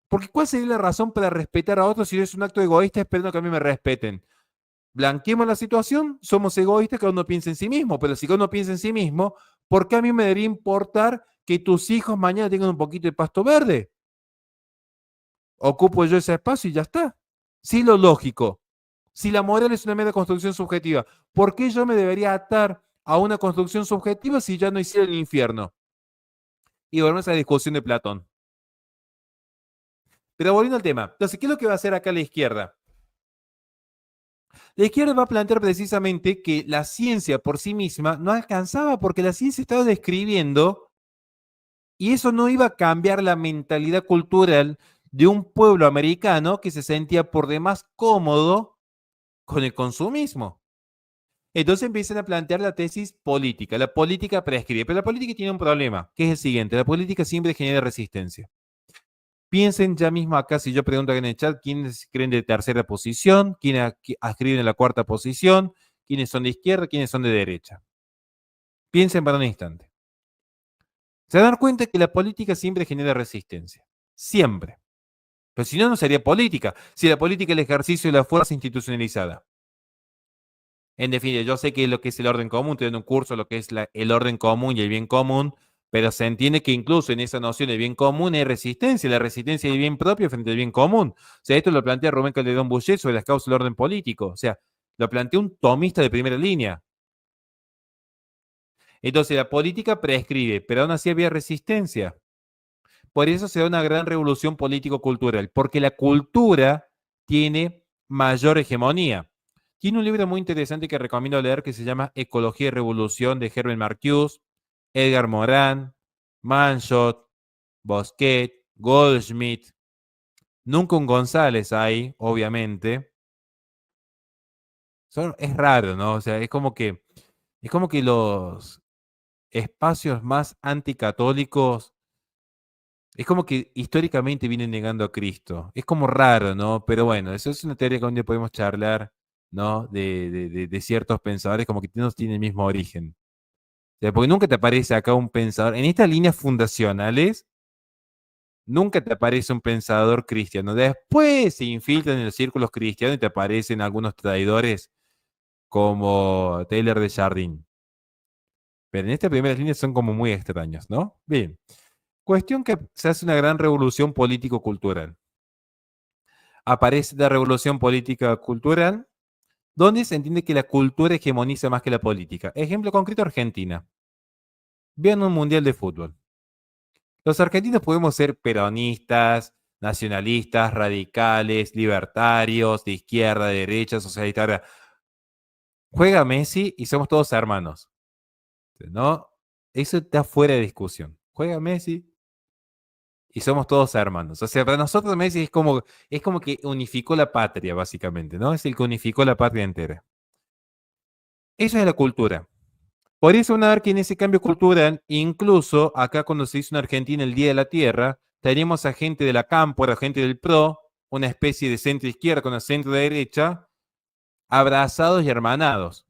Porque ¿cuál sería la razón para respetar a otros si es un acto egoísta esperando que a mí me respeten? Blanqueemos la situación, somos egoístas, cada uno piensa en sí mismo, pero si cada uno piensa en sí mismo, ¿por qué a mí me debería importar que tus hijos mañana tengan un poquito de pasto verde? Ocupo yo ese espacio y ya está. Sí, lo lógico. Si la moral es una mera construcción subjetiva, ¿por qué yo me debería atar a una construcción subjetiva si ya no hiciera el infierno? Y volvemos a la discusión de Platón. Pero volviendo al tema, entonces, ¿qué es lo que va a hacer acá la izquierda? La izquierda va a plantear precisamente que la ciencia por sí misma no alcanzaba porque la ciencia estaba describiendo y eso no iba a cambiar la mentalidad cultural de un pueblo americano que se sentía por demás cómodo con el consumismo. Entonces empiezan a plantear la tesis política. La política prescribe, pero la política tiene un problema, que es el siguiente. La política siempre genera resistencia. Piensen ya mismo acá, si yo pregunto acá en el chat, ¿quiénes creen de tercera posición? ¿Quiénes escriben en la cuarta posición? ¿Quiénes son de izquierda? ¿Quiénes son de derecha? Piensen para un instante. Se dan cuenta que la política siempre genera resistencia. Siempre. Pero si no, no sería política. Si la política es el ejercicio de la fuerza institucionalizada. En definitiva, yo sé que lo que es el orden común, estoy dando un curso lo que es el orden común y el bien común, pero se entiende que incluso en esa noción de bien común hay resistencia, la resistencia del bien propio frente al bien común. O sea, esto lo plantea Rubén Calderón Bouchet sobre las causas del orden político. O sea, lo plantea un tomista de primera línea. Entonces, la política prescribe, pero aún así había resistencia. Por eso se da una gran revolución político-cultural, porque la cultura tiene mayor hegemonía. Tiene un libro muy interesante que recomiendo leer que se llama Ecología y Revolución de Herbert Marcuse, Edgar Morin, Manshot, Bosquet, Goldschmidt, nunca un González ahí, obviamente. Es raro, ¿no? O sea, es como que los espacios más anticatólicos es como que históricamente vienen negando a Cristo. Es como raro, ¿no? Pero bueno, eso es una teoría con la que podemos charlar, ¿no? De ciertos pensadores como que no tienen el mismo origen. O sea, porque nunca te aparece acá un pensador. En estas líneas fundacionales, nunca te aparece un pensador cristiano. Después se infiltran en los círculos cristianos y te aparecen algunos traidores como Taylor de Chardin. Pero en estas primeras líneas son como muy extraños, ¿no? Bien. Cuestión que se hace una gran revolución político-cultural. Aparece la revolución política-cultural, donde se entiende que la cultura hegemoniza más que la política. Ejemplo concreto, Argentina. Vean un mundial de fútbol. Los argentinos podemos ser peronistas, nacionalistas, radicales, libertarios, de izquierda, de derecha, socialistas. Juega Messi y somos todos hermanos, ¿no? Eso está fuera de discusión. Juega Messi y somos todos hermanos. O sea, para nosotros Messi es como que unificó la patria, básicamente, ¿no? Es el que unificó la patria entera. Eso es la cultura. Por eso van a ver que en ese cambio cultural, incluso acá cuando se hizo en Argentina el Día de la Tierra, teníamos a gente de la Cámpora, gente del PRO, una especie de centro izquierda con la centro derecha, abrazados y hermanados.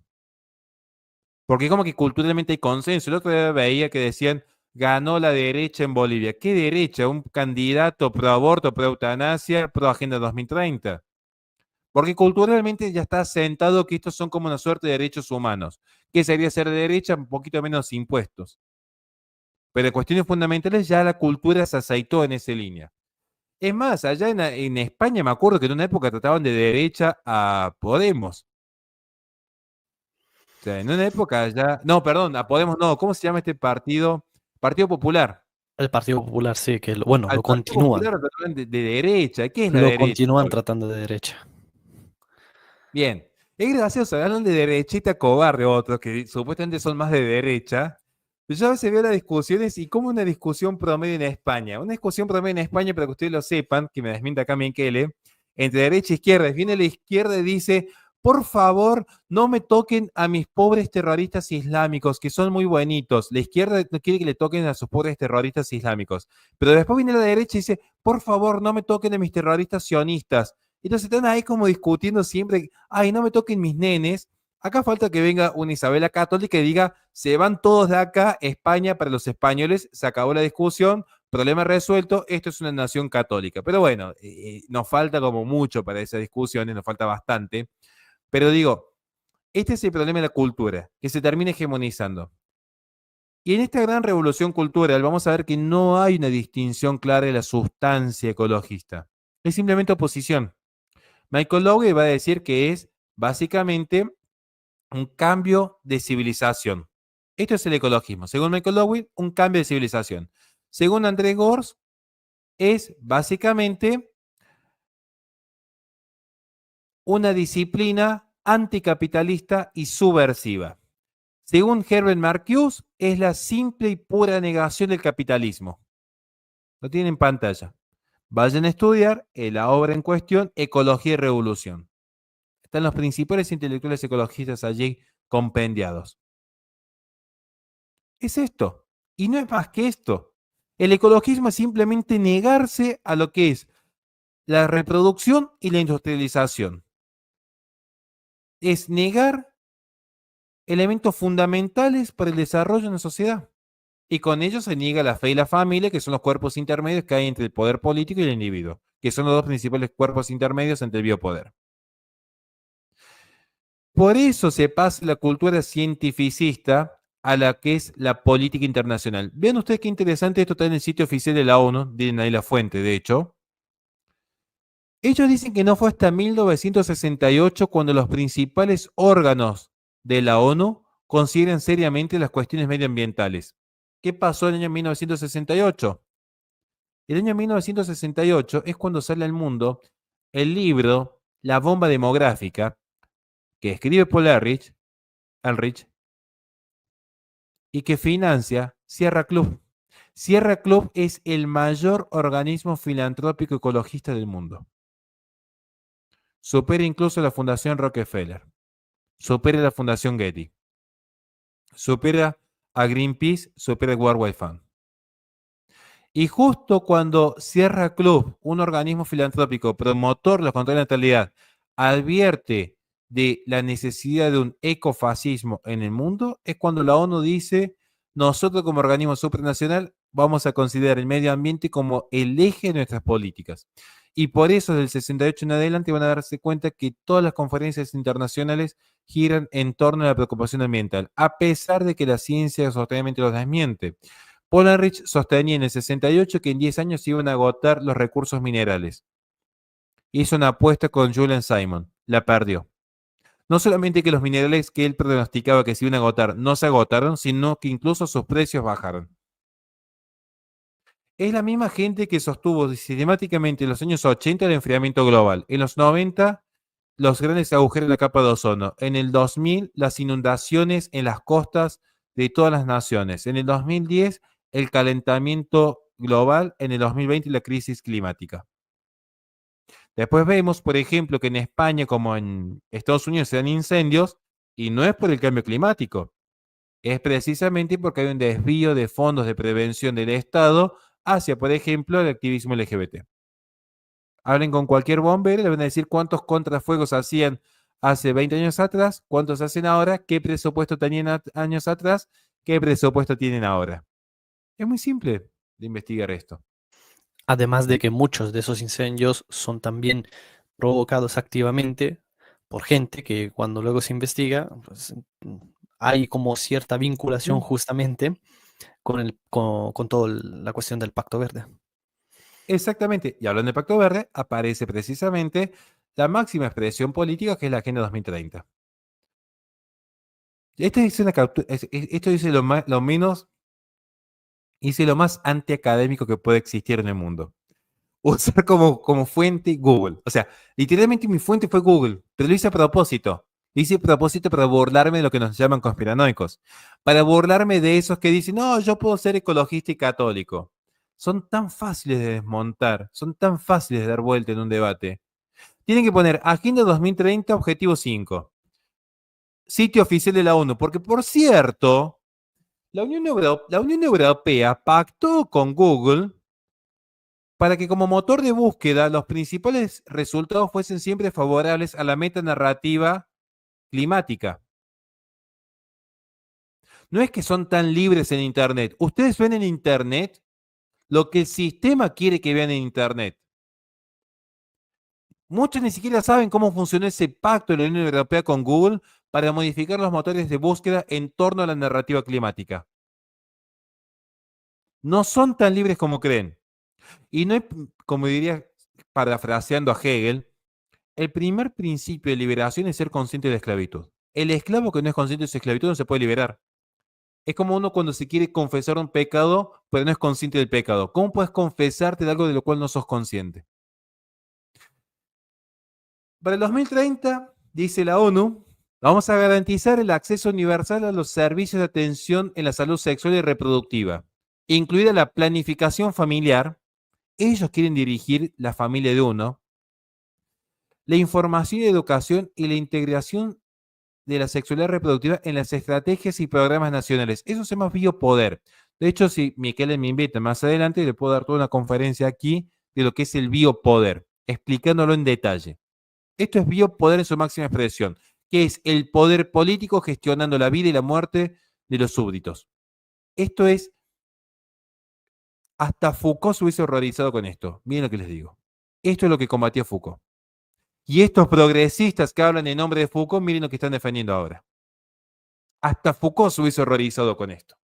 Porque como que culturalmente hay consenso. El otro día veía que decían, ganó la derecha en Bolivia. ¿Qué derecha? Un candidato pro aborto, pro eutanasia, pro Agenda 2030. Porque culturalmente ya está sentado que estos son como una suerte de derechos humanos. ¿Qué sería ser de derecha? Un poquito menos impuestos. Pero en cuestiones fundamentales ya la cultura se aceitó en esa línea. Es más, allá en España me acuerdo que en una época trataban de derecha a Podemos. O sea, en una época ya... No, perdón, a Podemos no. ¿Cómo se llama este partido? Partido Popular. El Partido Popular, sí, que bueno, Al Partido Popular lo trataban de derecha. ¿Qué es la lo derecha? continúan tratando de derecha. Bien. Es gracioso, hablan de derechita cobarde otros que supuestamente son más de derecha. Pero yo a veces veo las discusiones y como una discusión promedio en España. Una discusión promedio en España, para que ustedes lo sepan, que me desmienta acá Michele, entre derecha e izquierda. Viene la izquierda y dice, por favor, no me toquen a mis pobres terroristas islámicos, que son muy buenitos. La izquierda no quiere que le toquen a sus pobres terroristas islámicos. Pero después viene la derecha y dice, por favor, no me toquen a mis terroristas sionistas. Entonces están ahí como discutiendo siempre, ay, no me toquen mis nenes. Acá falta que venga una Isabela Católica y diga, se van todos de acá, España para los españoles, se acabó la discusión, problema resuelto, esto es una nación católica. Pero bueno, nos falta como mucho para esas discusiones, nos falta bastante. Pero digo, este es el problema de la cultura, que se termina hegemonizando. Y en esta gran revolución cultural vamos a ver que no hay una distinción clara de la sustancia ecologista. Es simplemente oposición. Michael Lowe va a decir que es básicamente un cambio de civilización. Esto es el ecologismo. Según Michael Lowe, un cambio de civilización. Según André Gors, es básicamente una disciplina anticapitalista y subversiva. Según Herbert Marcuse, es la simple y pura negación del capitalismo. Lo tienen en pantalla. Vayan a estudiar la obra en cuestión, Ecología y Revolución. Están los principales intelectuales ecologistas allí compendiados. Es esto. Y no es más que esto. El ecologismo es simplemente negarse a lo que es la reproducción y la industrialización. Es negar elementos fundamentales para el desarrollo de una sociedad. Y con ello se niega la fe y la familia, que son los cuerpos intermedios que hay entre el poder político y el individuo, que son los dos principales cuerpos intermedios entre el biopoder. Por eso se pasa la cultura cientificista a la que es la política internacional. Vean ustedes qué interesante, esto está en el sitio oficial de la ONU, tienen ahí la fuente, de hecho. Ellos dicen que no fue hasta 1968 cuando los principales órganos de la ONU consideran seriamente las cuestiones medioambientales. ¿Qué pasó en el año 1968? El año 1968 es cuando sale al mundo el libro La bomba demográfica, que escribe Paul Ehrlich y que financia Sierra Club. Sierra Club es el mayor organismo filantrópico ecologista del mundo. Supera incluso la Fundación Rockefeller. Supera la Fundación Getty. Supera a Greenpeace, supera el World Wide Fund. Y justo cuando Sierra Club, un organismo filantrópico promotor de los controles de natalidad, advierte de la necesidad de un ecofascismo en el mundo, es cuando la ONU dice, nosotros como organismo supranacional vamos a considerar el medio ambiente como el eje de nuestras políticas. Y por eso, del 68 en adelante, van a darse cuenta que todas las conferencias internacionales giran en torno a la preocupación ambiental, a pesar de que la ciencia sostenidamente los desmiente. Paul Ehrlich sostenía en el 68 que en 10 años se iban a agotar los recursos minerales. Hizo una apuesta con Julian Simon, la perdió. No solamente que los minerales que él pronosticaba que se iban a agotar no se agotaron, sino que incluso sus precios bajaron. Es la misma gente que sostuvo sistemáticamente en los años 80 el enfriamiento global, en los 90 los grandes agujeros en la capa de ozono, en el 2000 las inundaciones en las costas de todas las naciones, en el 2010 el calentamiento global, en el 2020 la crisis climática. Después vemos, por ejemplo, que en España como en Estados Unidos se dan incendios y no es por el cambio climático, es precisamente porque hay un desvío de fondos de prevención del Estado hacia, por ejemplo, el activismo LGBT. Hablen con cualquier bombero, le van a decir cuántos contrafuegos hacían hace 20 años atrás, cuántos hacen ahora, qué presupuesto tenían años atrás, qué presupuesto tienen ahora. Es muy simple de investigar esto. Además de que muchos de esos incendios son también provocados activamente por gente que cuando luego se investiga, pues, hay como cierta vinculación ¿Mm? justamente con toda la cuestión del Pacto Verde. Exactamente. Y hablando de Pacto Verde, aparece precisamente la máxima expresión política que es la Agenda 2030. Esto dice lo menos, dice lo más antiacadémico que puede existir en el mundo. Usar como fuente Google. O sea, literalmente mi fuente fue Google, pero lo hice a propósito. Lo hice a propósito para burlarme de lo que nos llaman conspiranoicos. Para burlarme de esos que dicen, no, yo puedo ser ecologista y católico. Son tan fáciles de desmontar, son tan fáciles de dar vuelta en un debate. Tienen que poner Agenda 2030, Objetivo 5. Sitio oficial de la ONU, porque por cierto, la Unión Europea pactó con Google para que como motor de búsqueda los principales resultados fuesen siempre favorables a la metanarrativa climática. No es que son tan libres en Internet. Ustedes ven en Internet lo que el sistema quiere que vean en Internet. Muchos ni siquiera saben cómo funcionó ese pacto de la Unión Europea con Google para modificar los motores de búsqueda en torno a la narrativa climática. No son tan libres como creen. Y no hay, como diría, parafraseando a Hegel, el primer principio de liberación es ser consciente de la esclavitud. El esclavo que no es consciente de su esclavitud no se puede liberar. Es como uno cuando se quiere confesar un pecado, pero no es consciente del pecado. ¿Cómo puedes confesarte de algo de lo cual no sos consciente? Para el 2030, dice la ONU, vamos a garantizar el acceso universal a los servicios de atención en la salud sexual y reproductiva, incluida la planificación familiar. Ellos quieren dirigir la familia de uno, la información y educación y la integración de la sexualidad reproductiva en las estrategias y programas nacionales. Eso se llama biopoder. De hecho, si Miquel me invita más adelante, le puedo dar toda una conferencia aquí de lo que es el biopoder, explicándolo en detalle. Esto es biopoder en su máxima expresión, que es el poder político gestionando la vida y la muerte de los súbditos. Esto es, hasta Foucault se hubiese horrorizado con esto. Miren lo que les digo. Esto es lo que combatió Foucault. Y estos progresistas que hablan en nombre de Foucault, miren lo que están defendiendo ahora. Hasta Foucault se hubiese horrorizado con esto.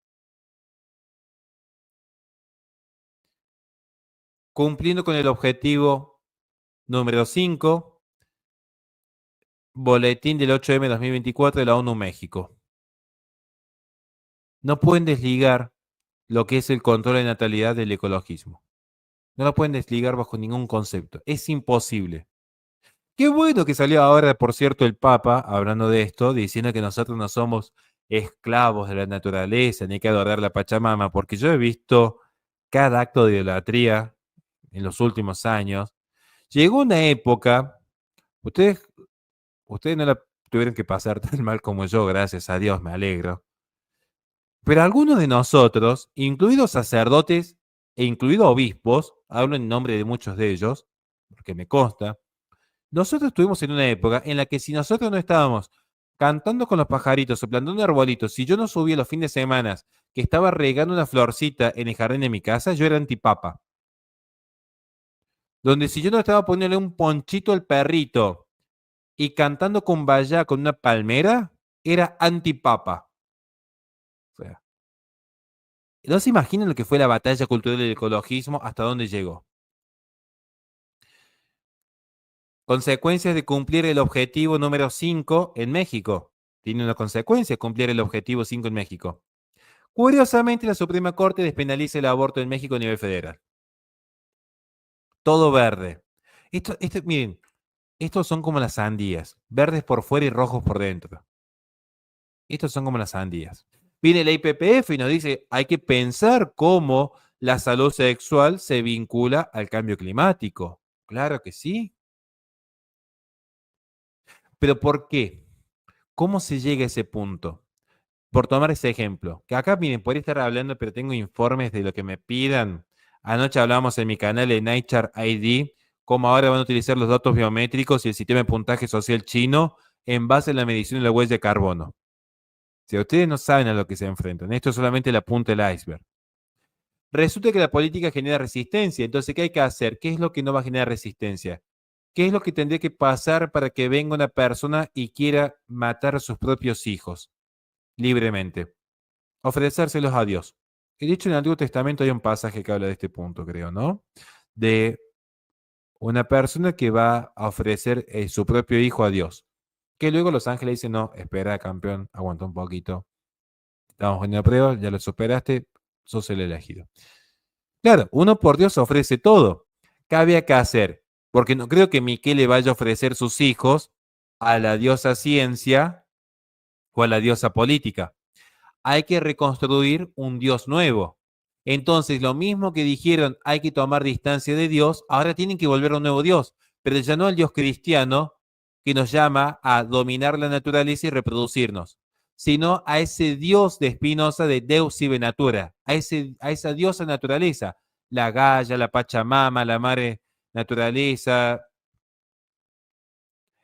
Cumpliendo con el objetivo número 5, boletín del 8M 2024 de la ONU México. No pueden desligar lo que es el control de natalidad del ecologismo. No lo pueden desligar bajo ningún concepto. Es imposible. Qué bueno que salió ahora, por cierto, el Papa, hablando de esto, diciendo que nosotros no somos esclavos de la naturaleza, ni hay que adorar la Pachamama, porque yo he visto cada acto de idolatría en los últimos años. Llegó una época, ustedes, ustedes no la tuvieron que pasar tan mal como yo, gracias a Dios, me alegro. Pero algunos de nosotros, incluidos sacerdotes e incluidos obispos, hablo en nombre de muchos de ellos, porque me consta, nosotros estuvimos en una época en la que si nosotros no estábamos cantando con los pajaritos o plantando arbolitos, si yo no subía los fines de semana que estaba regando una florcita en el jardín de mi casa, yo era antipapa. donde si yo no estaba poniéndole un ponchito al perrito y cantando con valla con una palmera, era antipapa. O sea, no se imaginan lo que fue la batalla cultural del ecologismo, hasta dónde llegó. Consecuencias de cumplir el objetivo número 5 en México. Tiene una consecuencia cumplir el objetivo 5 en México. Curiosamente, la Suprema Corte despenaliza el aborto en México a nivel federal. Todo verde. Miren, estos son como las sandías, verdes por fuera y rojos por dentro. Estos son como las sandías. Viene la IPPF y nos dice, hay que pensar cómo la salud sexual se vincula al cambio climático. Claro que sí. Pero ¿por qué? ¿Cómo se llega a ese punto? Por tomar ese ejemplo, que acá, miren, podría estar hablando, pero tengo informes de lo que me pidan. Anoche hablábamos en mi canal de Nature ID, cómo ahora van a utilizar los datos biométricos y el sistema de puntaje social chino en base a la medición de la huella de carbono. Si ustedes no saben a lo que se enfrentan, esto es solamente la punta del iceberg. Resulta que la política genera resistencia, entonces, ¿qué hay que hacer? ¿Qué es lo que no va a generar resistencia? ¿Qué es lo que tendría que pasar para que venga una persona y quiera matar a sus propios hijos libremente? Ofrecérselos a Dios. Y de hecho, en el Antiguo Testamento hay un pasaje que habla de este punto, creo, ¿no? De una persona que va a ofrecer su propio hijo a Dios. Que luego los ángeles dicen, no, espera, campeón, aguanta un poquito. Estamos en la prueba, ya lo superaste, sos el elegido. Claro, uno por Dios ofrece todo. ¿Qué había que hacer? Porque no creo que Miquel le vaya a ofrecer sus hijos a la diosa ciencia o a la diosa política. Hay que reconstruir un Dios nuevo. Entonces, lo mismo que dijeron, hay que tomar distancia de Dios, ahora tienen que volver a un nuevo Dios, pero ya no al Dios cristiano que nos llama a dominar la naturaleza y reproducirnos, sino a ese Dios de Spinoza de Deus sive natura, a esa diosa naturaleza, la Gaia, la Pachamama, la Madre Naturaleza.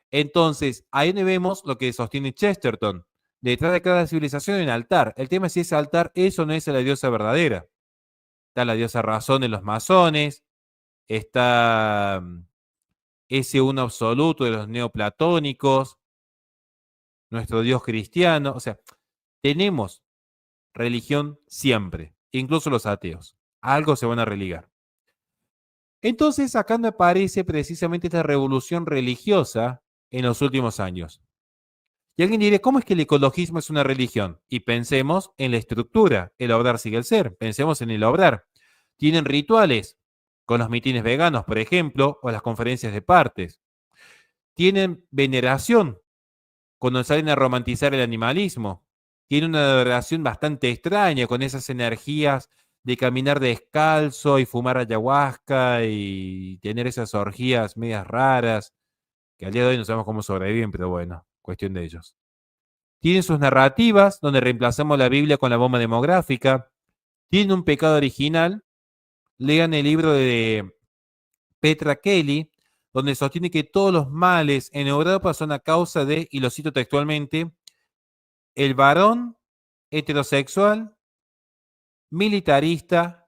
Entonces, ahí vemos lo que sostiene Chesterton. Detrás de cada civilización hay un altar. El tema es si ese altar es o no es la diosa verdadera. Está la diosa razón en los masones, está ese uno absoluto de los neoplatónicos, nuestro Dios cristiano. O sea, tenemos religión siempre, incluso los ateos. A algo se van a religar. Entonces, acá me aparece precisamente esta revolución religiosa en los últimos años. Y alguien diría, ¿cómo es que el ecologismo es una religión? Y pensemos en la estructura, el obrar sigue el ser, pensemos en el obrar. Tienen rituales, con los mitines veganos, por ejemplo, o las conferencias de partes. Tienen veneración, cuando salen a romantizar el animalismo. Tienen una adoración bastante extraña, con esas energías de caminar descalzo y fumar ayahuasca y tener esas orgías medias raras, que al día de hoy no sabemos cómo sobreviven, pero bueno, cuestión de ellos. Tienen sus narrativas, donde reemplazamos la Biblia con la bomba demográfica. Tienen un pecado original. Lean el libro de Petra Kelly, donde sostiene que todos los males en Europa son a causa de, y lo cito textualmente, el varón heterosexual, militarista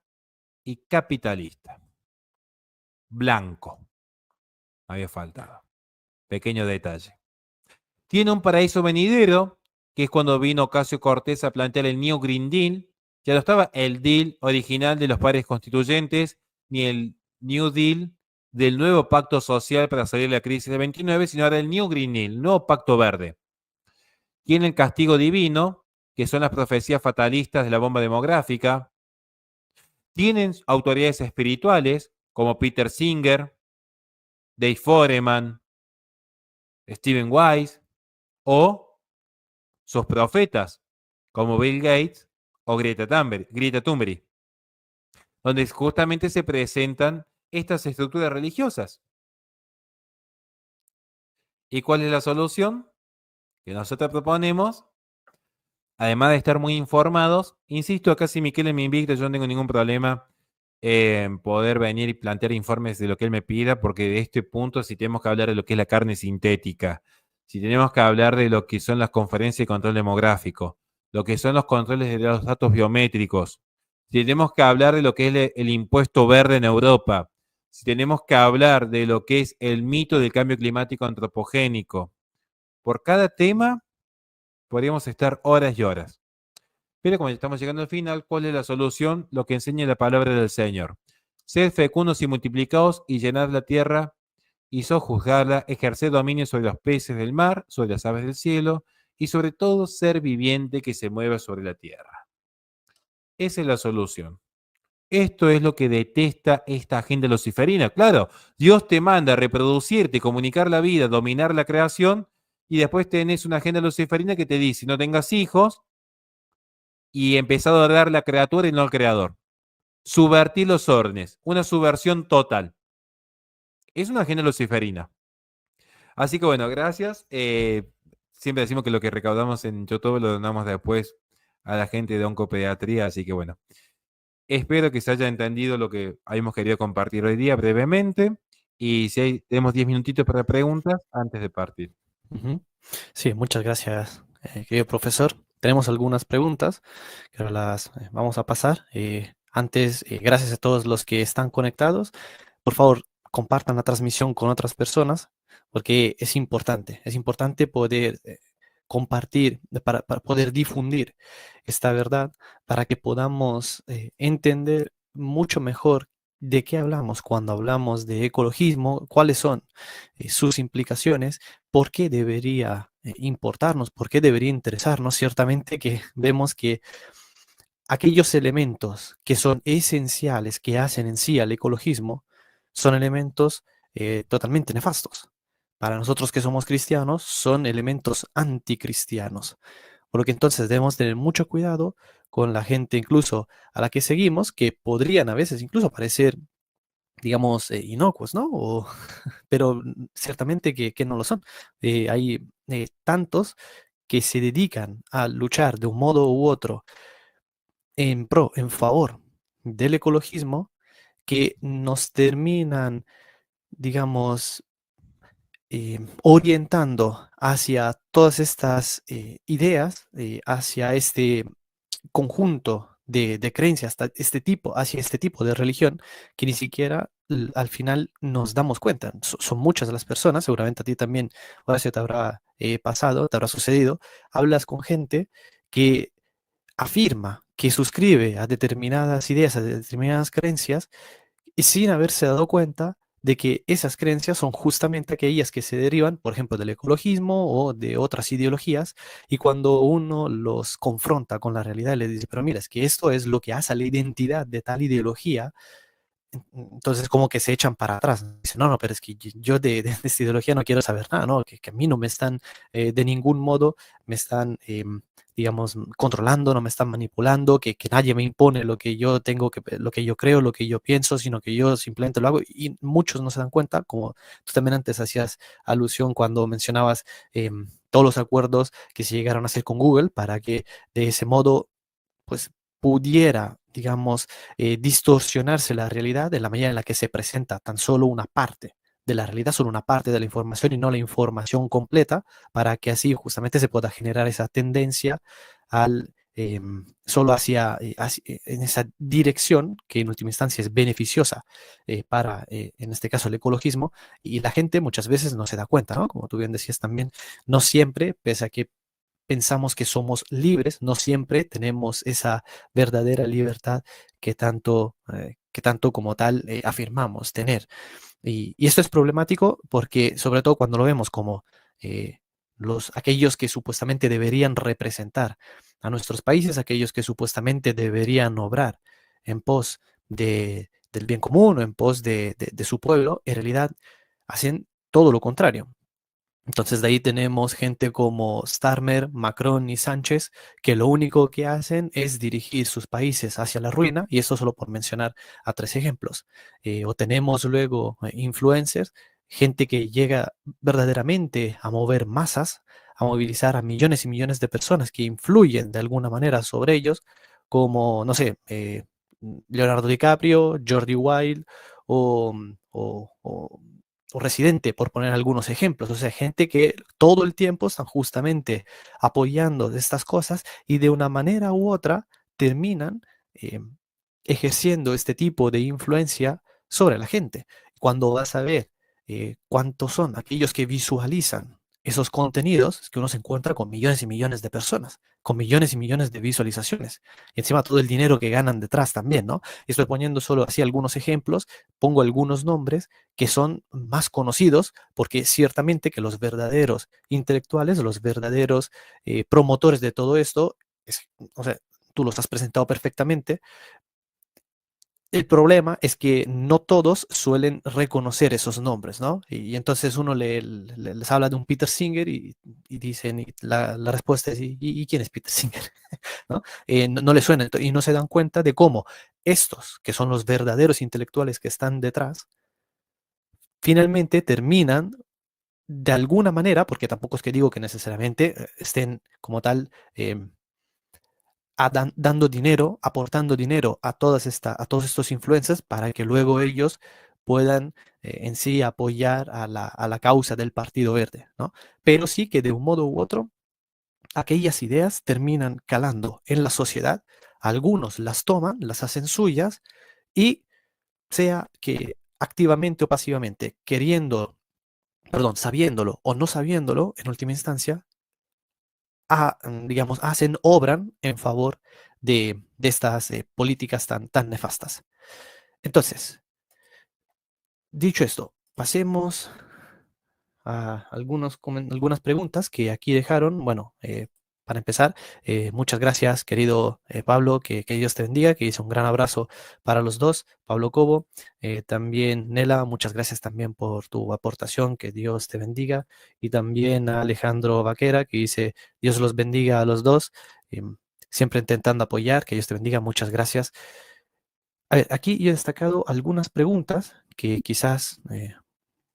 y capitalista. Blanco. Había faltado. Pequeño detalle. Tiene un paraíso venidero, que es cuando vino Ocasio Cortés a plantear el New Green Deal. Ya no estaba el deal original de los padres constituyentes, ni el New Deal del nuevo pacto social para salir de la crisis del 29, sino ahora el New Green Deal, el nuevo pacto verde. Tiene el castigo divino, que son las profecías fatalistas de la bomba demográfica. Tienen autoridades espirituales, como Peter Singer, Dave Foreman, Stephen Wise, o sus profetas, como Bill Gates o Greta Thunberg, donde justamente se presentan estas estructuras religiosas. ¿Y cuál es la solución que nosotros proponemos? Además de estar muy informados, insisto, acá si Miquel me invita, yo no tengo ningún problema en poder venir y plantear informes de lo que él me pida, porque de este punto, si tenemos que hablar de lo que es la carne sintética, si tenemos que hablar de lo que son las conferencias de control demográfico, lo que son los controles de los datos biométricos, si tenemos que hablar de lo que es el impuesto verde en Europa, si tenemos que hablar de lo que es el mito del cambio climático antropogénico, por cada tema podríamos estar horas y horas. Pero como ya estamos llegando al final, ¿cuál es la solución? Lo que enseña la palabra del Señor. Sed fecundos y multiplicados y llenad la tierra y sojuzgarla, ejercer dominio sobre los peces del mar, sobre las aves del cielo y sobre todo ser viviente que se mueva sobre la tierra. Esa es la solución. Esto es lo que detesta esta agenda luciferina. Claro, Dios te manda a reproducirte, comunicar la vida, dominar la creación, y después tenés una agenda luciferina que te dice, no tengas hijos, y empezar a adorar la criatura y no al creador. Subvertir los órdenes, una subversión total. Es una agenda luciferina. Así que bueno, gracias. Siempre decimos que lo que recaudamos en YouTube lo donamos después a la gente de Oncopediatría, así que bueno. Espero que se haya entendido lo que habíamos querido compartir hoy día brevemente. Y si tenemos 10 minutitos para preguntas antes de partir. Ujú. Sí, muchas gracias, querido profesor. Tenemos algunas preguntas que ahora las vamos a pasar. Antes, gracias a todos los que están conectados. Por favor, compartan la transmisión con otras personas porque es importante poder compartir, para poder difundir esta verdad, para que podamos entender mucho mejor de qué hablamos cuando hablamos de ecologismo, cuáles son sus implicaciones, por qué debería importarnos, por qué debería interesarnos. Ciertamente que vemos que aquellos elementos que son esenciales, que hacen en sí al ecologismo, son elementos totalmente nefastos. Para nosotros que somos cristianos, son elementos anticristianos. Por lo que entonces debemos tener mucho cuidado con la gente incluso a la que seguimos, que podrían a veces incluso parecer, digamos, inocuos, ¿no? Pero ciertamente que no lo son. Hay tantos que se dedican a luchar de un modo u otro en pro, en favor del ecologismo, que nos terminan, digamos, orientando hacia todas estas ideas, hacia este conjunto de creencias, hacia este tipo de religión, que ni siquiera al final nos damos cuenta. Son muchas las personas, seguramente a ti también, ahora se te habrá pasado, te habrá sucedido, hablas con gente que afirma que suscribe a determinadas ideas, a determinadas creencias, y sin haberse dado cuenta de que esas creencias son justamente aquellas que se derivan, por ejemplo, del ecologismo o de otras ideologías, y cuando uno los confronta con la realidad, les dice, pero mira, es que esto es lo que hace a la identidad de tal ideología, entonces como que se echan para atrás. Dicen, no, no, pero es que yo de esta ideología no quiero saber nada, ¿no? Que a mí no me están, de ningún modo, me están, digamos, controlando, no me están manipulando, que nadie me impone lo que yo tengo, lo que yo creo, lo que yo pienso, sino que yo simplemente lo hago. Y muchos no se dan cuenta, como tú también antes hacías alusión cuando mencionabas todos los acuerdos que se llegaron a hacer con Google para que de ese modo pues pudiera, digamos, distorsionarse la realidad de la manera en la que se presenta tan solo una parte de la realidad, solo una parte de la información y no la información completa, para que así justamente se pueda generar esa tendencia al solo en esa dirección que en última instancia es beneficiosa para, en este caso, el ecologismo, y la gente muchas veces no se da cuenta, ¿no? Como tú bien decías también, no siempre, pese a que pensamos que somos libres, no siempre tenemos esa verdadera libertad que tanto como tal afirmamos tener. Y esto es problemático porque, sobre todo cuando lo vemos como aquellos que supuestamente deberían representar a nuestros países, aquellos que supuestamente deberían obrar en pos del bien común o en pos de su pueblo, en realidad hacen todo lo contrario. Entonces de ahí tenemos gente como Starmer, Macron y Sánchez, que lo único que hacen es dirigir sus países hacia la ruina, y esto solo por mencionar a tres ejemplos. O tenemos luego influencers, gente que llega verdaderamente a mover masas, a movilizar a millones y millones de personas que influyen de alguna manera sobre ellos, como, no sé, Leonardo DiCaprio, Jordi Wild o, o Residente, por poner algunos ejemplos. O sea, gente que todo el tiempo están justamente apoyando de estas cosas y de una manera u otra terminan eh, ejerciendo este tipo de influencia sobre la gente. Cuando vas a ver cuántos son aquellos que visualizan esos contenidos, es que uno se encuentra con millones y millones de personas, con millones y millones de visualizaciones. Y encima todo el dinero que ganan detrás también, ¿no? Estoy poniendo solo así algunos ejemplos, pongo algunos nombres que son más conocidos, porque ciertamente que los verdaderos intelectuales, los verdaderos promotores de todo esto, o sea, tú los has presentado perfectamente. El problema es que no todos suelen reconocer esos nombres, ¿no? Y entonces uno les habla de un Peter Singer y dicen, y la respuesta es, ¿y quién es Peter Singer? ¿No? No le suena y no se dan cuenta de cómo estos, que son los verdaderos intelectuales que están detrás, finalmente terminan de alguna manera, porque tampoco es que digo que necesariamente estén como tal dando dinero, aportando dinero a todos estos influencers para que luego ellos puedan en sí apoyar a la causa del Partido Verde, ¿no? Pero sí que de un modo u otro, aquellas ideas terminan calando en la sociedad, algunos las toman, las hacen suyas y sea que activamente o pasivamente, queriendo, perdón, sabiéndolo o no sabiéndolo, en última instancia, digamos, obran en favor de estas políticas tan nefastas. Entonces, dicho esto, pasemos a algunas preguntas que aquí dejaron. Bueno, para empezar, muchas gracias, querido Pablo, que Dios te bendiga, que hice un gran abrazo para los dos, Pablo Cobo, también Nela, muchas gracias también por tu aportación, que Dios te bendiga, y también a Alejandro Vaquera, que dice, Dios los bendiga a los dos, siempre intentando apoyar, que Dios te bendiga, muchas gracias. A ver, aquí yo he destacado algunas preguntas que quizás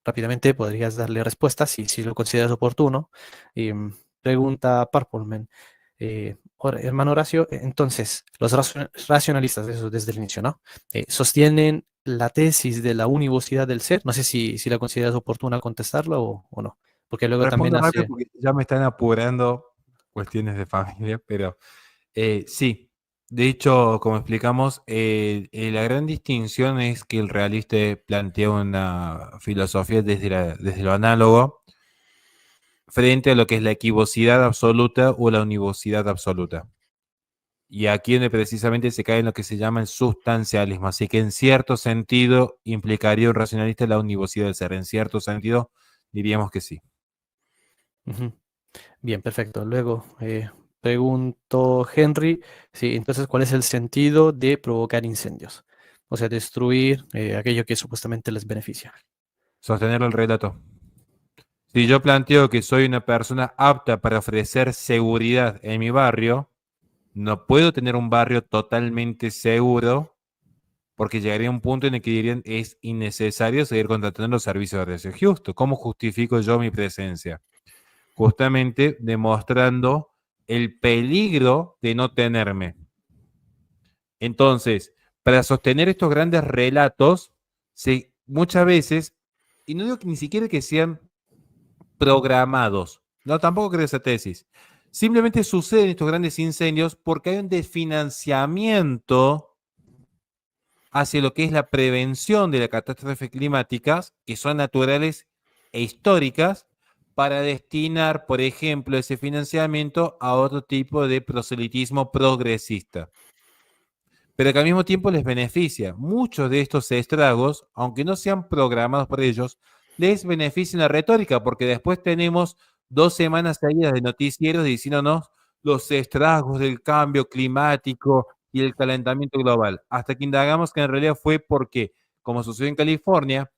rápidamente podrías darle respuesta si lo consideras oportuno. Pregunta Purpleman. Hermano Horacio, entonces, los racionalistas, eso desde el inicio, ¿no? Sostienen la tesis de la univocidad del ser. No sé si la consideras oportuna contestarlo o no, porque luego también Respondo rápido hace... porque ya me están apurando cuestiones de familia, pero sí. De hecho, como explicamos, la gran distinción es que el realista plantea una filosofía desde lo análogo frente a lo que es la equivocidad absoluta o la univocidad absoluta. Y aquí donde precisamente se cae en lo que se llama el sustancialismo. Así que en cierto sentido implicaría un racionalista la univocidad del ser. En cierto sentido diríamos que sí. Ujú. Bien, perfecto. Luego, pregunto Henry, sí, entonces, ¿cuál es el sentido de provocar incendios? O sea, destruir aquello que supuestamente les beneficia. Sostener el relato. Si yo planteo que soy una persona apta para ofrecer seguridad en mi barrio, no puedo tener un barrio totalmente seguro porque llegaría a un punto en el que dirían es innecesario seguir contratando los servicios de ese justo. ¿Cómo justifico yo mi presencia? Justamente demostrando el peligro de no tenerme. Entonces, para sostener estos grandes relatos, muchas veces, y no digo que ni siquiera que sean programados, no, tampoco creo esa tesis, simplemente suceden estos grandes incendios porque hay un desfinanciamiento hacia lo que es la prevención de las catástrofes climáticas, que son naturales e históricas, para destinar, por ejemplo, ese financiamiento a otro tipo de proselitismo progresista, pero que al mismo tiempo les beneficia. Muchos de estos estragos, aunque no sean programados por ellos, les benefician la retórica, porque después tenemos 2 semanas seguidas de noticieros diciéndonos los estragos del cambio climático y el calentamiento global, hasta que indagamos que en realidad fue porque, como sucedió en California,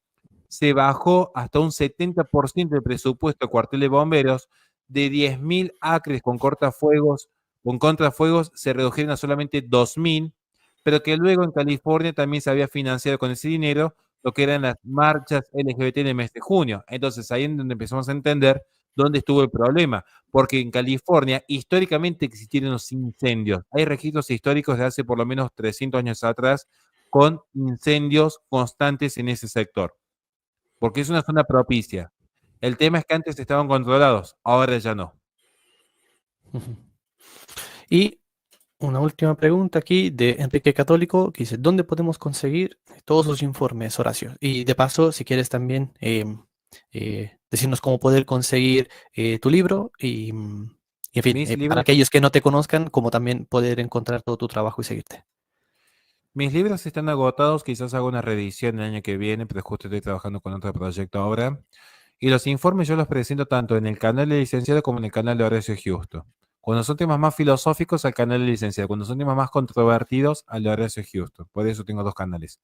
se bajó hasta un 70% del presupuesto del cuartel de bomberos, de 10.000 acres con contrafuegos se redujeron a solamente 2.000, pero que luego en California también se había financiado con ese dinero lo que eran las marchas LGBT en el mes de junio. Entonces ahí es donde empezamos a entender dónde estuvo el problema, porque en California históricamente existieron los incendios. Hay registros históricos de hace por lo menos 300 años atrás con incendios constantes en ese sector, porque es una zona propicia. El tema es que antes estaban controlados, ahora ya no. Ujú. Y Una última pregunta aquí de Enrique Católico que dice, ¿dónde podemos conseguir todos sus informes, Horacio? Y de paso, si quieres también decirnos cómo poder conseguir tu libro y en fin, Mis para libros, aquellos que no te conozcan, como también poder encontrar todo tu trabajo y seguirte. mis libros están agotados, quizás haga una reedición el año que viene, pero justo estoy trabajando con otro proyecto ahora. Y los informes yo los presento tanto en el canal de licenciado como en el canal de Horacio Justo. Cuando son temas más filosóficos, al canal de licenciado. Cuando son temas más controvertidos, al de Horacio Justo. Por eso tengo dos canales.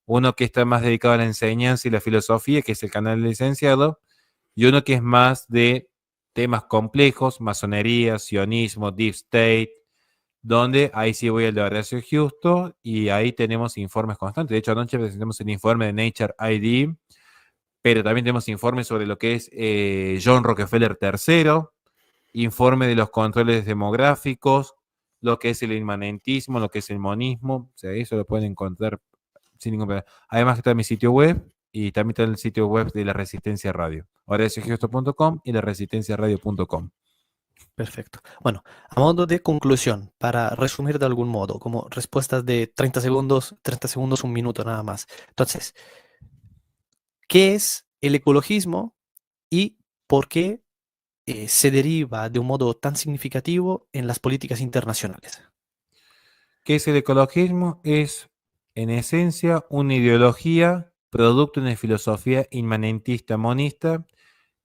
Uno que está más dedicado a la enseñanza y la filosofía, que es el canal de licenciado, y uno que es más de temas complejos, masonería, sionismo, deep state, donde ahí sí voy al de Horacio Justo y ahí tenemos informes constantes. De hecho, anoche presentamos el informe de Nature ID, pero también tenemos informes sobre lo que es John Rockefeller III, informe de los controles demográficos, lo que es el inmanentismo, lo que es el monismo, o sea, eso lo pueden encontrar sin ningún problema. Además está mi sitio web y también está el sitio web de la Resistencia Radio, horaciojusto.com y la resistenciaradio.com. Perfecto. Bueno, a modo de conclusión, para resumir de algún modo, como respuestas de 30 segundos, un minuto nada más. Entonces, ¿qué es el ecologismo y por qué se deriva de un modo tan significativo en las políticas internacionales? ¿Qué es el ecologismo? Es, en esencia, una ideología producto de una filosofía inmanentista monista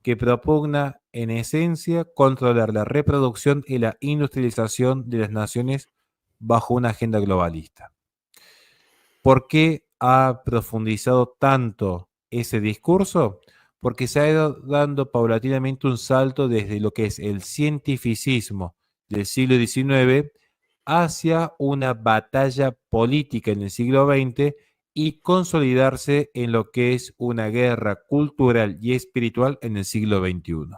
que propugna, en esencia, controlar la reproducción y la industrialización de las naciones bajo una agenda globalista. ¿Por qué ha profundizado tanto ese discurso? Porque se ha ido dando paulatinamente un salto desde lo que es el cientificismo del siglo XIX hacia una batalla política en el siglo XX y consolidarse en lo que es una guerra cultural y espiritual en el siglo XXI.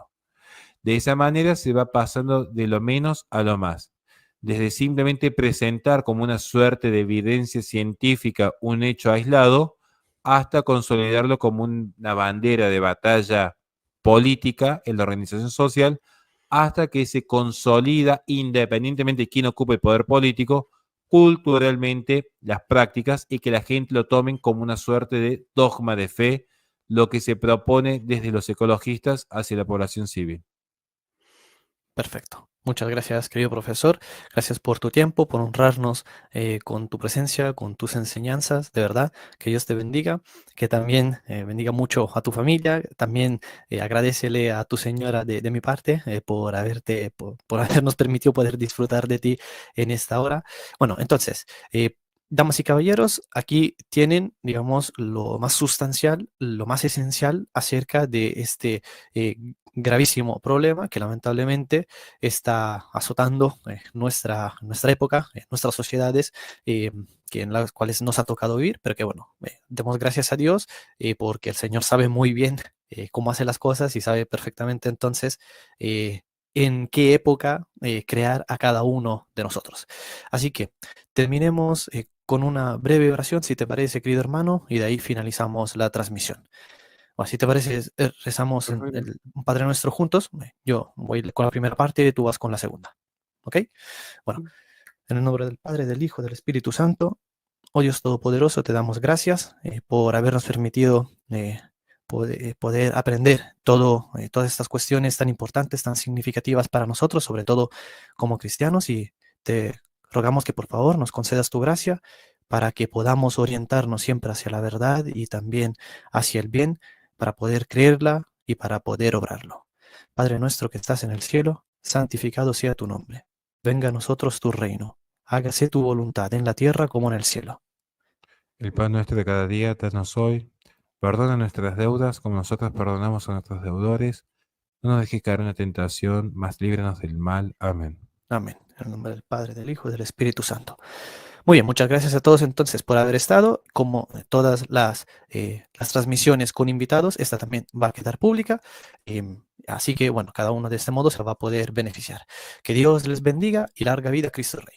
De esa manera se va pasando de lo menos a lo más. Desde simplemente presentar como una suerte de evidencia científica un hecho aislado, hasta consolidarlo como una bandera de batalla política en la organización social, hasta que se consolida, independientemente de quién ocupe el poder político, culturalmente las prácticas y que la gente lo tomen como una suerte de dogma de fe, lo que se propone desde los ecologistas hacia la población civil. Perfecto. Muchas gracias, querido profesor. Gracias por tu tiempo, por honrarnos con tu presencia, con tus enseñanzas. De verdad, que Dios te bendiga, que también bendiga mucho a tu familia. También agradecele a tu señora de mi parte por habernos permitido poder disfrutar de ti en esta hora. Bueno, entonces, damas y caballeros, aquí tienen, digamos, lo más sustancial, lo más esencial acerca de este gravísimo problema que lamentablemente está azotando nuestra época, nuestras sociedades, en las cuales nos ha tocado vivir, pero que bueno, demos gracias a Dios porque el Señor sabe muy bien cómo hace las cosas y sabe perfectamente entonces en qué época crear a cada uno de nosotros. Así que terminemos con una breve oración, si te parece, querido hermano, y de ahí finalizamos la transmisión. O si te parece, rezamos Perfecto. un Padre Nuestro juntos. Yo voy con la primera parte y tú vas con la segunda. ¿Ok? Bueno, en el nombre del Padre, del Hijo, del Espíritu Santo, oh Dios Todopoderoso, te damos gracias por habernos permitido poder aprender todas estas cuestiones tan importantes, tan significativas para nosotros, sobre todo como cristianos, y te rogamos que por favor nos concedas tu gracia para que podamos orientarnos siempre hacia la verdad y también hacia el bien, para poder creerla y para poder obrarlo. Padre nuestro que estás en el cielo, santificado sea tu nombre. Venga a nosotros tu reino. Hágase tu voluntad en la tierra como en el cielo. El pan nuestro de cada día, danos hoy. Perdona nuestras deudas como nosotros perdonamos a nuestros deudores. No nos dejes caer en la tentación, mas líbranos del mal. Amén. Amén. En el nombre del Padre, del Hijo y del Espíritu Santo. Muy bien, muchas gracias a todos entonces por haber estado. Como todas las transmisiones con invitados, esta también va a quedar pública. Así que, bueno, cada uno de este modo se va a poder beneficiar. Que Dios les bendiga y larga vida a Cristo Rey.